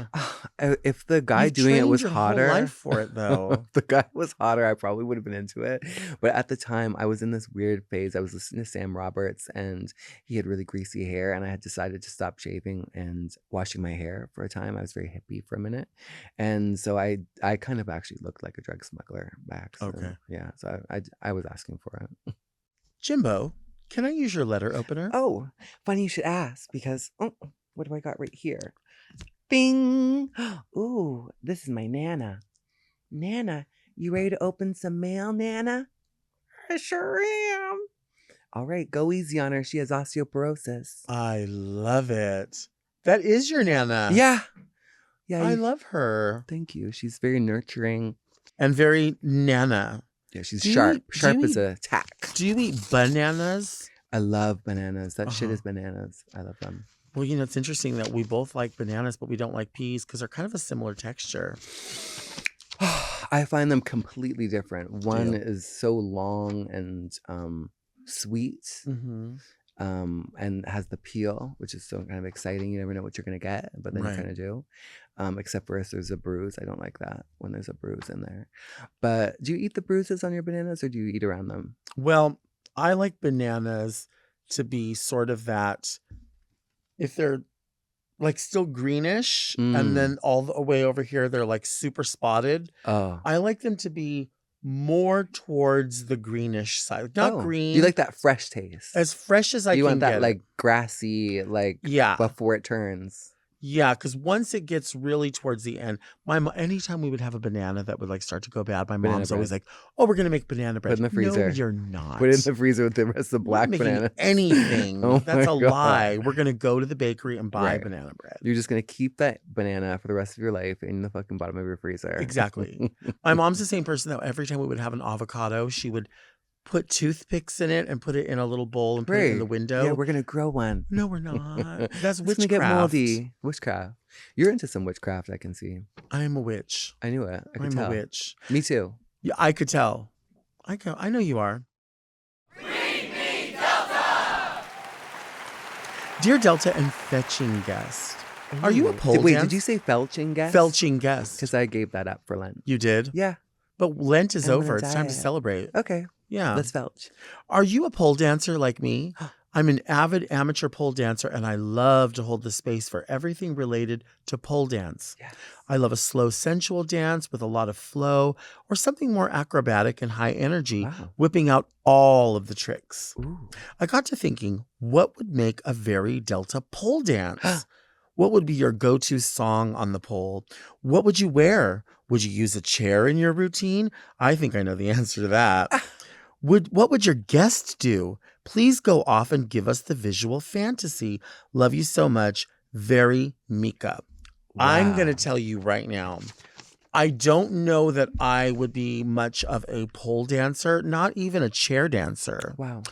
B: If the guy doing it was hotter,
A: whole life for it though.
B: If the guy was hotter, I probably would have been into it. But at the time, I was in this weird phase. I was listening to Sam Roberts, and he had really greasy hair, and I had decided to stop shaving and washing my hair for a time. I was very hippie for a minute, and so I kind of actually looked like a drug smuggler back. So,
A: okay.
B: Yeah. So I was asking for it.
A: Jimbo, can I use your letter opener?
B: Oh, funny you should ask, because what do I got right here? Bing! Ooh, this is my Nana. Nana, you ready to open some mail, Nana? I sure am. All right, go easy on her. She has osteoporosis.
A: I love it. That is your Nana.
B: Yeah.
A: I love her.
B: Thank you. She's very nurturing.
A: And very Nana.
B: Yeah, she's sharp. Sharp as a tack.
A: Do you eat bananas?
B: I love bananas. That shit is bananas. I love them.
A: Well, it's interesting that we both like bananas, but we don't like peas because they're kind of a similar texture.
B: I find them completely different. One is so long and sweet, and has the peel, which is so kind of exciting. You never know what you're going to get, but then you kind of do. Except for if there's a bruise. I don't like that when there's a bruise in there. But do you eat the bruises on your bananas, or do you eat around them?
A: Well, I like bananas to be sort of that... If they're like still greenish, and
B: Mm.
A: then all the way over here they're like super spotted.
B: Oh.
A: I like them to be more towards the greenish side. Not
B: Oh.
A: green.
B: You like that fresh taste.
A: as fresh as I
B: You
A: can
B: want that
A: get it.
B: like grassy, like
A: Yeah.
B: before it turns.
A: Yeah, because once it gets really towards the end, anytime we would have a banana that would like start to go bad, my
B: Banana
A: mom's always
B: bread.
A: like, "Oh, we're gonna make banana bread."
B: Put in the freezer.
A: No, you're not.
B: Put it in the freezer with the rest of the
A: We're not
B: black
A: making
B: bananas.
A: anything.
B: Oh
A: That's
B: my
A: a
B: God.
A: lie. We're gonna go to the bakery and buy
B: Right.
A: banana bread.
B: You're just gonna keep that banana for the rest of your life in the fucking bottom of your freezer.
A: Exactly. My mom's the same person that every time we would have an avocado, she would put toothpicks in it and put it in a little bowl and put it in the
B: Right.
A: window.
B: Yeah, we're gonna grow one.
A: No, we're not. That's
B: It's gonna
A: witchcraft.
B: get moldy. Witchcraft. You're into some witchcraft, I can see.
A: I am a witch.
B: I knew it. I could
A: I'm
B: tell.
A: a witch.
B: Me too.
A: Yeah, I could tell. I know you are. Dear Delta and fetching guest. Are you a
B: Ooh.
A: pole
B: Wait,
A: dance?
B: did you say felching guest?
A: Felching guest.
B: Because I gave that up for Lent.
A: You did?
B: Yeah.
A: But Lent is
B: I'm
A: over.
B: gonna
A: It's time to
B: diet.
A: celebrate.
B: Okay.
A: Yeah.
B: Let's felch.
A: Are you a pole dancer like me? I'm an avid amateur pole dancer, and I love to hold the space for everything related to pole dance.
B: Yes.
A: I love a slow, sensual dance with a lot of flow, or something more acrobatic and high energy,
B: Wow.
A: whipping out all of the tricks.
B: Ooh.
A: I got to thinking, what would make a very Delta pole dance? What would be your go-to song on the pole? What would you wear? Would you use a chair in your routine? I think I know the answer to that. What would your guest do? Please go off and give us the visual fantasy. Love you so much. Very Mika. I'm going to
B: Wow.
A: tell you right now, I don't know that I would be much of a pole dancer, not even a chair dancer.
B: Wow.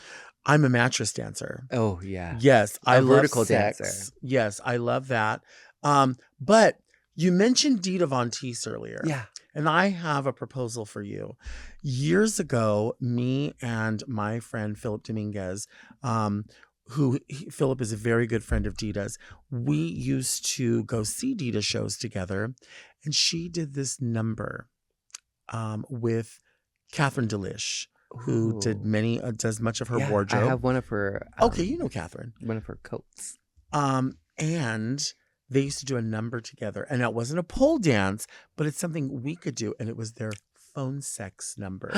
A: I'm a mattress dancer.
B: Oh, yeah.
A: Yes, I
B: A
A: love
B: vertical
A: sex.
B: dancer.
A: Yes, I love that. But you mentioned Dita Von Teese earlier.
B: Yeah.
A: And I have a proposal for you. Years ago, me and my friend Philip Dominguez, Philip is a very good friend of Dita's. We used to go see Dita shows together, and she did this number with Catherine Delish, who did
B: Ooh.
A: does much of her
B: Yeah,
A: wardrobe.
B: I have one of her.
A: Okay, you know Catherine.
B: One of her coats.
A: And they used to do a number together. And it wasn't a pole dance, but it's something we could do. And it was their phone sex number.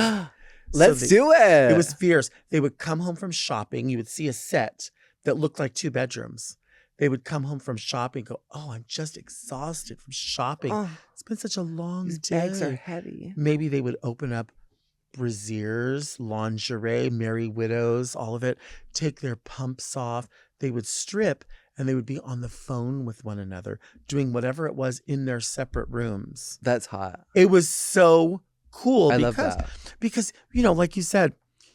B: Let's do it.
A: It was fierce. They would come home from shopping. You would see a set that looked like 2 bedrooms. They would come home from shopping and go, "Oh, I'm just exhausted from shopping.
B: Oh,
A: It's been such a long
B: these
A: day."
B: bags are heavy.
A: Maybe they would open up brassieres, lingerie, Merry Widows, all of it, take their pumps off. They would strip and they would be on the phone with one another, doing whatever it was in their separate rooms.
B: That's hot.
A: It was so cool
B: I
A: because,
B: love that.
A: because, like you said,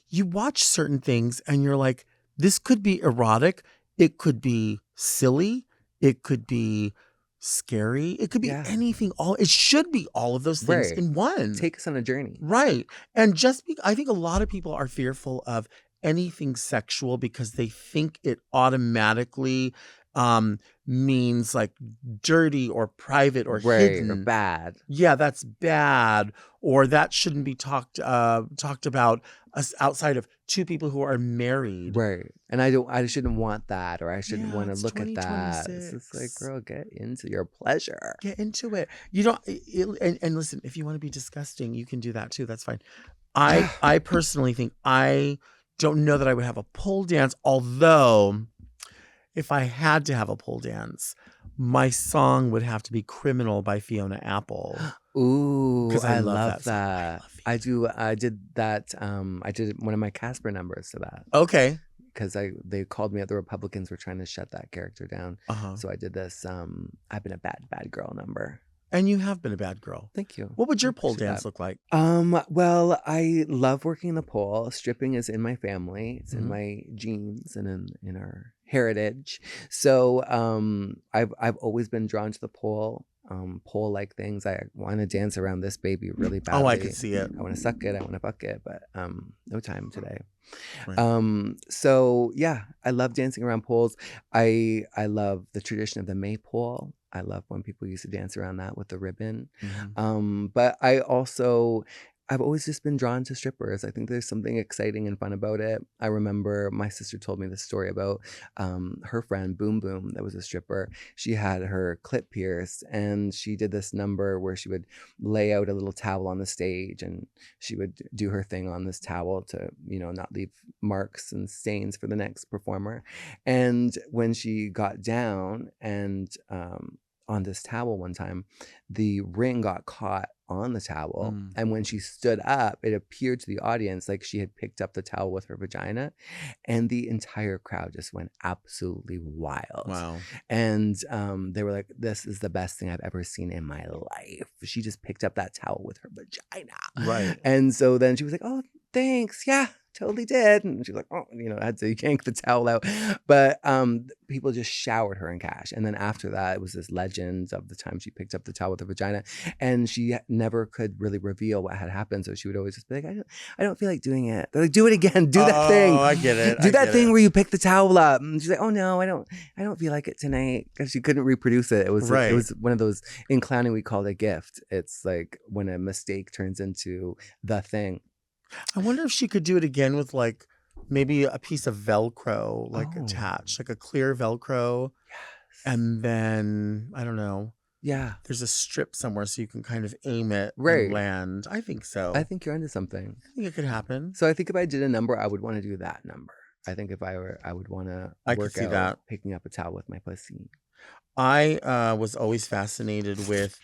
A: you watch certain things and you're like, this could be erotic. It could be silly. It could be scary. It could be
B: Yeah.
A: anything. It should be all of those things
B: Right.
A: in one.
B: Take us on a journey.
A: Right. And I think a lot of people are fearful of anything sexual because they think it automatically means like dirty or private or
B: Right.
A: hidden.
B: Or bad.
A: Yeah, that's bad, or that shouldn't be talked about outside of 2 people who are married.
B: Right. And I shouldn't want that, or I shouldn't
A: Yeah,
B: want to
A: it's
B: look at that. It's just like,
A: 2026.
B: girl, get into your pleasure.
A: Get into it. You don't. And listen, if you want to be disgusting, you can do that too. That's fine. I personally think I don't know that I would have a pole dance. Although, if I had to have a pole dance, my song would have to be "Criminal" by Fiona Apple.
B: Ooh,
A: 'Cause I
B: I
A: love
B: love
A: that song. I
B: that.
A: love
B: I do. I did that. I did one of my Casper numbers to that
A: Okay.
B: because they called me up. The Republicans were trying to shut that character down,
A: Uh-huh.
B: so I did this. I've been a bad girl number.
A: And you have been a bad girl.
B: Thank you.
A: What would your
B: I
A: pole
B: appreciate
A: dance
B: that.
A: look like?
B: Well, I love working the pole. Stripping is in my family. It's
A: Mhm.
B: in my genes and in our heritage. So I've always been drawn to the pole. Pole-like things. I want to dance around this baby really badly.
A: Oh, I could see it.
B: I want to suck it. I want to fuck it, but no time today.
A: Right.
B: So yeah, I love dancing around poles. I love the tradition of the maypole. I love when people used to dance around that with the ribbon.
A: Mhm.
B: But I also I've always just been drawn to strippers. I think there's something exciting and fun about it. I remember my sister told me this story about her friend Boom Boom, that was a stripper. She had her clit pierced, and she did this number where she would lay out a little towel on the stage, and she would do her thing on this towel to, not leave marks and stains for the next performer. And when she got down and on this towel one time, the ring got caught on the towel. And when she stood up, it appeared to the audience like she had picked up the towel with her vagina. And the entire crowd just went absolutely wild.
A: Wow.
B: And they were like, this is the best thing I've ever seen in my life. She just picked up that towel with her vagina.
A: Right.
B: And so then she was like, oh, thanks. Yeah, totally did. And she was like, oh, I had to yank the towel out. But people just showered her in cash. And then after that, it was this legend of the time she picked up the towel with her vagina. And she never could really reveal what had happened. So she would always just be like, I don't feel like doing it. They're like, do it again. Do that thing.
A: Oh, I get it.
B: Do that thing where you pick the towel up. And she's like, oh no, I don't feel like it tonight. Because she couldn't reproduce it. It was
A: Right.
B: It was one of those, in clowning we call it a gift. It's like when a mistake turns into the thing.
A: I wonder if she could do it again with like maybe a piece of Velcro attached, like a clear Velcro.
B: Yes.
A: And then, I don't know,
B: Yeah.
A: there's a strip somewhere so you can kind of aim it
B: Right.
A: and land. I think so.
B: I think you're onto something.
A: I think it could happen.
B: So I think if I did a number, I would want to do that number. I think if I would want to
A: I could
B: work
A: see
B: out
A: that.
B: picking up a towel with my pussy.
A: I was always fascinated with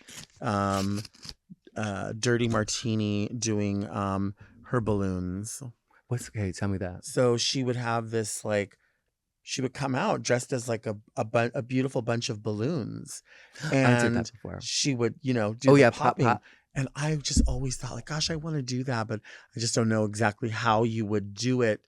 A: Dirty Martini doing her balloons.
B: Okay, tell me that.
A: So she would have this she would come out dressed as like a beautiful bunch of balloons,
B: I did
A: and
B: that before.
A: she would do
B: Oh
A: the
B: yeah, pop
A: popping.
B: pop.
A: And I just always thought like, gosh, I want to do that, but I just don't know exactly how you would do it.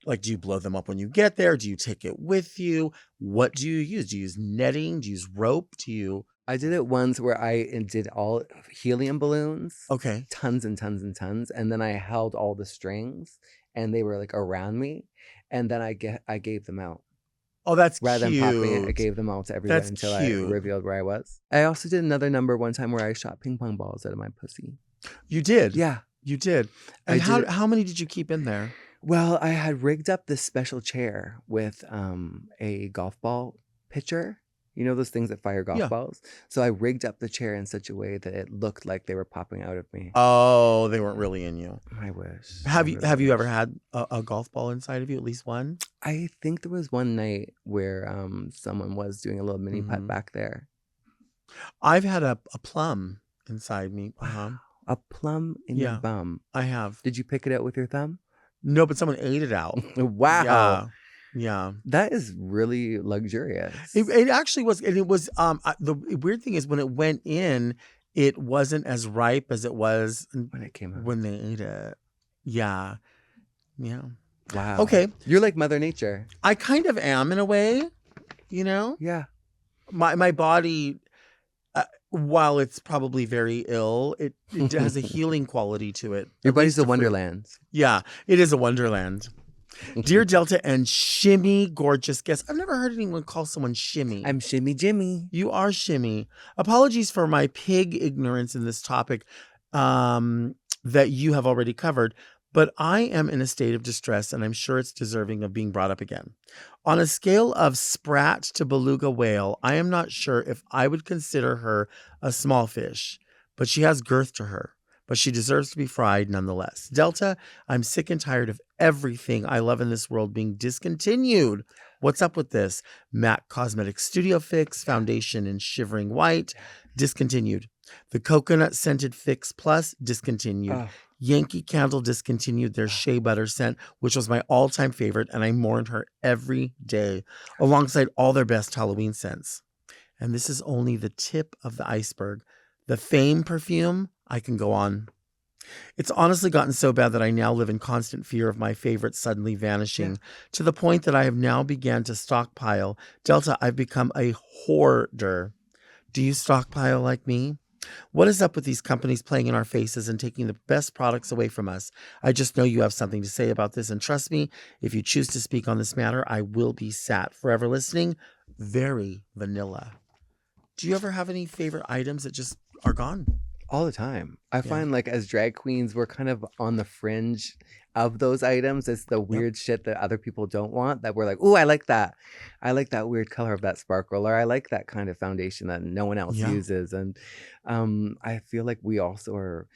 A: Like, do you blow them up when you get there? Do you take it with you? What do you use? Do you use netting? Do you use rope? Do you?
B: I did it once where I did all helium balloons,
A: Okay.
B: tons and tons and tons, and then I held all the strings, and they were like around me, and then I gave them out.
A: Oh, that's
B: Rather
A: cute.
B: than popping it, I gave them all to everyone
A: That's
B: until
A: cute.
B: I revealed where I was. I also did another number one time where I shot ping pong balls out of my pussy.
A: You did.
B: Yeah.
A: You did.
B: I
A: And
B: did.
A: how many did you keep in there?
B: Well, I had rigged up this special chair with a golf ball pitcher. You know those things that fire golf
A: Yeah.
B: balls? So I rigged up the chair in such a way that it looked like they were popping out of me.
A: Oh, they weren't really in you.
B: I wish.
A: Have
B: I
A: you
B: really
A: have you ever
B: wish.
A: had a golf ball inside of you? At least one?
B: I think there was one night where someone was doing a little mini putt
A: Mhm.
B: back there.
A: I've had a plum inside me.
B: Wow. A plum in your
A: Yeah.
B: bum.
A: I have.
B: Did you pick it out with your thumb?
A: No, but someone ate it out.
B: Wow.
A: Yeah. Yeah.
B: That is really luxurious.
A: It actually was, and it was the weird thing is when it went in, it wasn't as ripe as it was
B: when it came out.
A: when they ate it. Yeah. Yeah.
B: Wow.
A: Okay.
B: You're like Mother Nature.
A: I kind of am in a way,
B: Yeah.
A: My body, while it's probably very ill, it has a healing quality to it.
B: Your
A: At
B: body's
A: least
B: a
A: the food.
B: wonderland.
A: Yeah, it is a wonderland. Dear Delta and Shimmy, gorgeous guest. I've never heard anyone call someone Shimmy.
B: I'm Shimmy Jimmy.
A: You are Shimmy. Apologies for my pig ignorance in this topic that you have already covered, but I am in a state of distress and I'm sure it's deserving of being brought up again. On a scale of sprat to beluga whale, I am not sure if I would consider her a small fish, but she has girth to her. But she deserves to be fried nonetheless. Delta, I'm sick and tired of everything I love in this world being discontinued. What's up with this? MAC Cosmetics Studio Fix, Foundation in Shivering White, discontinued. The Coconut Scented Fix Plus, discontinued.
B: Oh.
A: Yankee Candle discontinued their Shea Butter scent, which was my all-time favorite, and I mourned her every day, alongside all their best Halloween scents. And this is only the tip of the iceberg. The Fame perfume, I can go on. It's honestly gotten so bad that I now live in constant fear of my favorite suddenly vanishing, to the point that I have now began to stockpile. Delta, I've become a hoarder. Do you stockpile like me? What is up with these companies playing in our faces and taking the best products away from us? I just know you have something to say about this, and trust me, if you choose to speak on this matter, I will be sat. Forever listening, very vanilla. Do you ever have any favorite items that just are gone?
B: All the time. I
A: Yeah.
B: find like as drag queens, we're kind of on the fringe of those items. It's the weird shit that other people don't want that we're like, ooh, I like that. I like that weird color of that sparkle, or I like that kind of foundation that no one else
A: Yeah.
B: uses. And I feel like we also are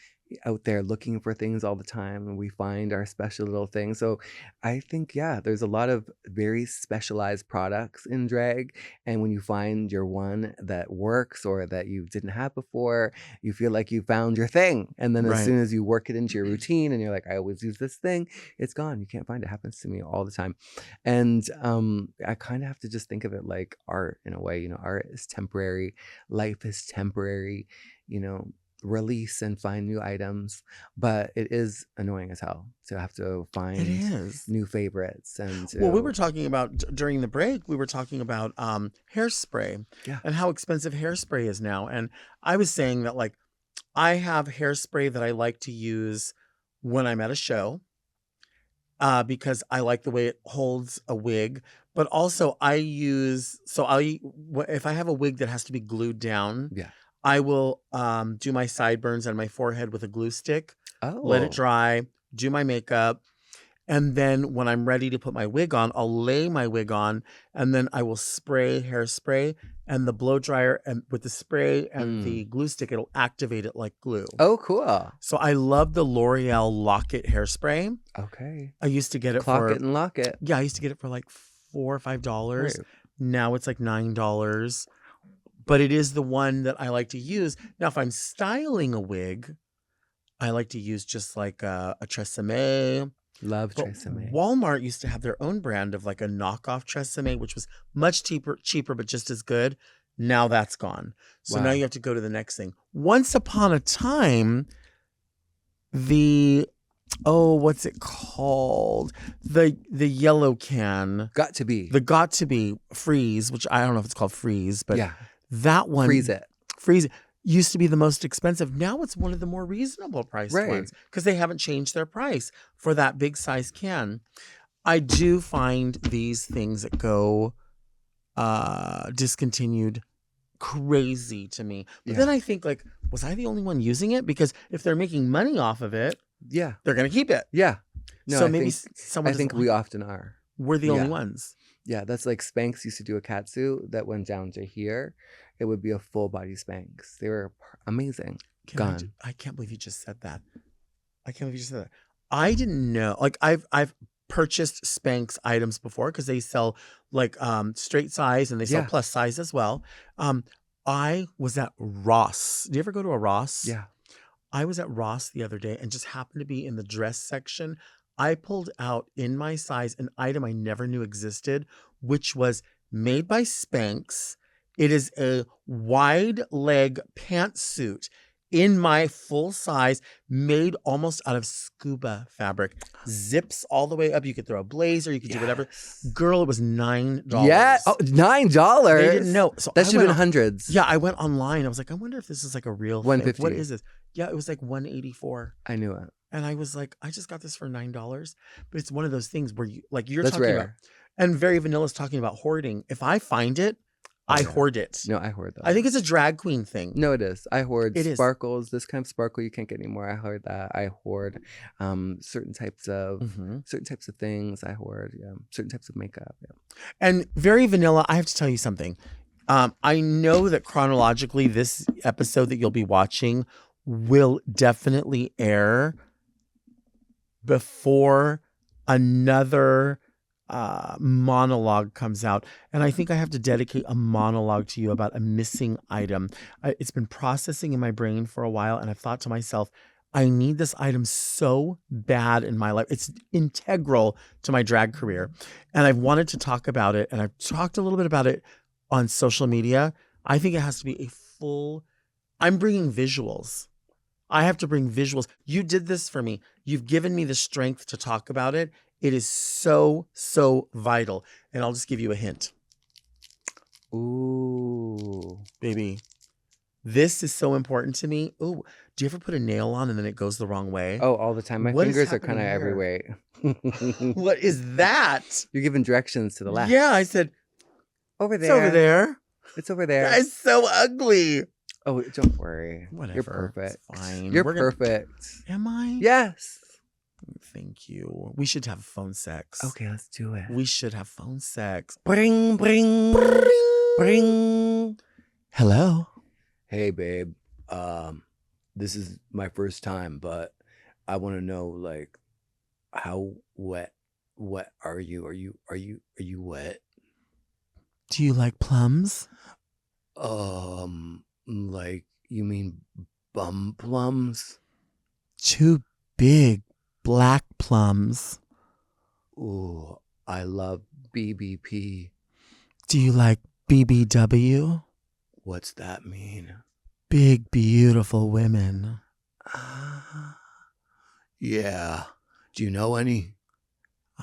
B: out there looking for things all the time and we find our special little thing. So I think, yeah, there's a lot of very specialized products in drag. And when you find your one that works or that you didn't have before, you feel like you found your thing. And then as
A: Right.
B: soon as you work it into your routine and you're like, I always use this thing, it's gone. You can't find it. It happens to me all the time. And I kind of have to just think of it like art in a way. You know, art is temporary, life is temporary, you know, release and find new items, but it is annoying as hell to have to
A: It
B: find
A: is.
B: new favorites. And
A: Well, we were talking about during the break, we were talking about hairspray
B: Yeah.
A: and how expensive hairspray is now. And I was saying that, like, I have hairspray that I like to use when I'm at a show because I like the way it holds a wig. But also, if I have a wig that has to be glued down,
B: Yeah.
A: I will do my sideburns and my forehead with a glue stick, let it
B: Oh,
A: dry, do my makeup. And then when I'm ready to put my wig on, I'll lay my wig on and then I will spray hairspray and the blow dryer, and with the spray and the glue stick, it'll activate it like glue.
B: oh, cool.
A: So I love the L'Oreal Lock-It hairspray.
B: Okay.
A: I used to get it
B: Clock
A: for,
B: it and lock it.
A: yeah, I used to get it for like $4 or $5.
B: Right.
A: Now it's like $9. But it is the one that I like to use. Now, if I'm styling a wig, I like to use just like a Tresemme.
B: Love
A: But
B: Tresemme.
A: Walmart used to have their own brand of like a knockoff Tresemme, which was much cheaper, but just as good. Now that's gone. So now
B: Wow.
A: you have to go to the next thing. Once upon a time, what's it called? The yellow can,
B: Got to be.
A: the Got to Be Freeze, which I don't know if it's called Freeze, but
B: yeah.
A: that one,
B: Freeze it.
A: used to be the most expensive. Now it's one of the more reasonable priced
B: Right.
A: ones because they haven't changed their price for that big size can. I do find these things that go discontinued crazy to me. But
B: Yeah.
A: then I think, like, was I the only one using it? Because if they're making money off of it,
B: Yeah.
A: they're going to keep it.
B: Yeah. No,
A: so
B: I
A: maybe
B: think,
A: someone
B: I think
A: doesn't
B: we
A: like
B: often are.
A: it. We're the only
B: Yeah.
A: ones.
B: Yeah, that's like Spanx used to do a catsuit that went down to here. It would be a full body Spanx. They were amazing. Gone.
A: I can't believe you just said that. I can't believe you just said that. I didn't know. Like, I've purchased Spanx items before because they sell like straight size and they sell
B: Yeah.
A: plus size as well. I was at Ross. Do you ever go to a Ross?
B: Yeah.
A: I was at Ross the other day and just happened to be in the dress section. I pulled out in my size an item I never knew existed, which was made by Spanx. It is a wide leg pantsuit in my full size, made almost out of scuba fabric. Zips all the way up. You could throw a blazer, you could do whatever.
B: Yes.
A: Girl, it was $9.
B: Yeah. Oh, $9.
A: They didn't know. So
B: That
A: I
B: should have
A: went
B: been hundreds.
A: Yeah, I went online. I was like, I wonder if this is like a real thing. What
B: $150.
A: is this? Yeah, it was like $184.
B: I knew it.
A: And I was like, I just got this for $9. But it's one of those things where you, like, you're
B: That's
A: talking
B: rare.
A: about, and Very Vanilla's talking about hoarding. If I find it, I
B: yeah.
A: hoard it.
B: No, I hoard those.
A: I think it's a drag queen thing.
B: No, it is. I hoard
A: It is.
B: sparkles. This kind of sparkle you can't get anymore. I hoard that. I hoard certain types of things. I hoard certain types of makeup. Yeah.
A: And Very Vanilla, I have to tell you something. I know that chronologically, this episode that you'll be watching will definitely air before another monologue comes out. And I think I have to dedicate a monologue to you about a missing item. It's been processing in my brain for a while, and I've thought to myself, I need this item so bad in my life. It's integral to my drag career. And I've wanted to talk about it, and I've talked a little bit about it on social media. I think it has to be a full, I'm bringing visuals. I have to bring visuals. You did this for me. You've given me the strength to talk about it. It is so, so vital. And I'll just give you a hint.
B: Ooh.
A: Baby, this is so important to me. Ooh, do you ever put a nail on and then it goes the wrong way?
B: Oh, all the time. My
A: What is
B: fingers are kind of
A: happening
B: every way.
A: What is that?
B: You're giving directions to the left.
A: Yeah, I said,
B: Over
A: it's
B: there.
A: over there.
B: It's over there.
A: That is so ugly.
B: Oh, don't worry.
A: Whatever.
B: You're perfect.
A: It's fine.
B: You're
A: We're gonna-
B: perfect.
A: Am I?
B: Yes.
A: Thank you. We should have phone sex.
B: Okay, let's do it.
A: We should have phone sex.
B: Bring, bring, bring.
A: Hello.
D: Hey, babe. This is my first time, but I want to know, like, how wet are you? Are you wet?
A: Do you like plums?
D: Like, you mean bum plums?
A: 2 big black plums.
D: Ooh, I love BBP.
A: Do you like BBW?
D: What's that mean?
A: Big, beautiful women.
D: Yeah. Do you know any?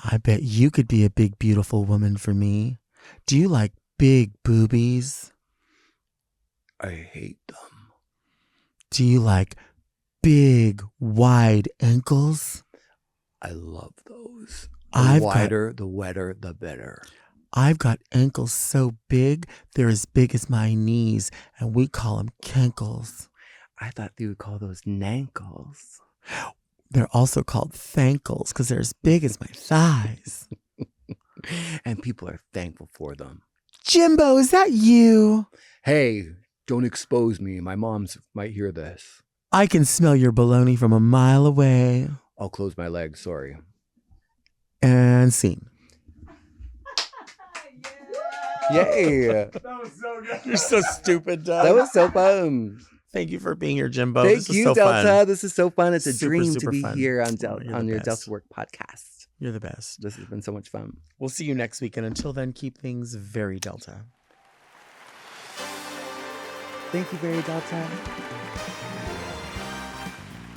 A: I bet you could be a big, beautiful woman for me. Do you like big boobies?
D: I hate them.
A: Do you like big, wide ankles?
D: I love those.
A: I've
D: The
A: got-
D: wider, the wetter, the better.
A: I've got ankles so big, they're as big as my knees, and we call them cankles.
B: I thought you would call those nankles.
A: They're also called thankles because they're as big as my thighs.
B: And people are thankful for them.
A: Jimbo, is that you?
D: Hey, don't expose me. My mom's might hear this.
A: I can smell your baloney from a mile away.
D: I'll close my legs. Sorry.
A: And scene.
B: Yay.
E: That was so good.
A: You're so stupid, Doug.
B: That was so fun.
A: Thank you for being here, Jimbo.
B: Thank
A: This was
B: you,
A: so
B: Delta.
A: fun.
B: This is so fun. It's a
A: Super,
B: dream to
A: super
B: be
A: fun.
B: here on,
A: You're the
B: on your
A: best.
B: Delta Work podcast.
A: You're the best.
B: This has been so much fun.
A: We'll see you next week. And until then, keep things very Delta.
B: Thank you, very Delta.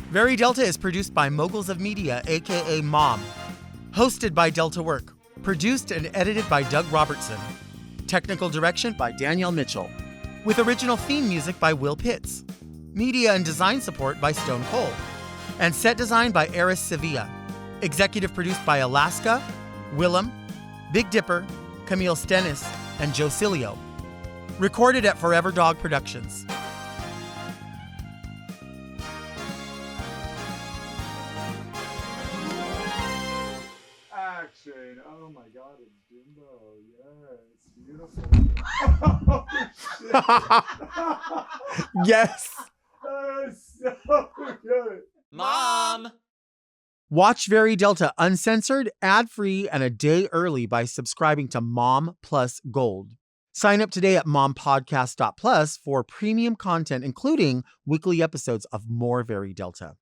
A: Very Delta is produced by Moguls of Media, aka Mom. Hosted by Delta Work. Produced and edited by Doug Robertson. Technical direction by Danielle Mitchell. With original theme music by Will Pitts. Media and design support by Stone Cold. And set design by Eris Sevilla. Executive produced by Alaska, Willem, Big Dipper, Camille Stennis, and Joe Cilio. Recorded at Forever Dog Productions.
E: Action. Oh my god, it's Jimbo. Yes, beautiful.
A: Yes!
E: That is so good.
C: Mom!
A: Watch Very Delta uncensored, ad-free, and a day early by subscribing to Mom Plus Gold. Sign up today at mompodcast.plus for premium content, including weekly episodes of More Very Delta.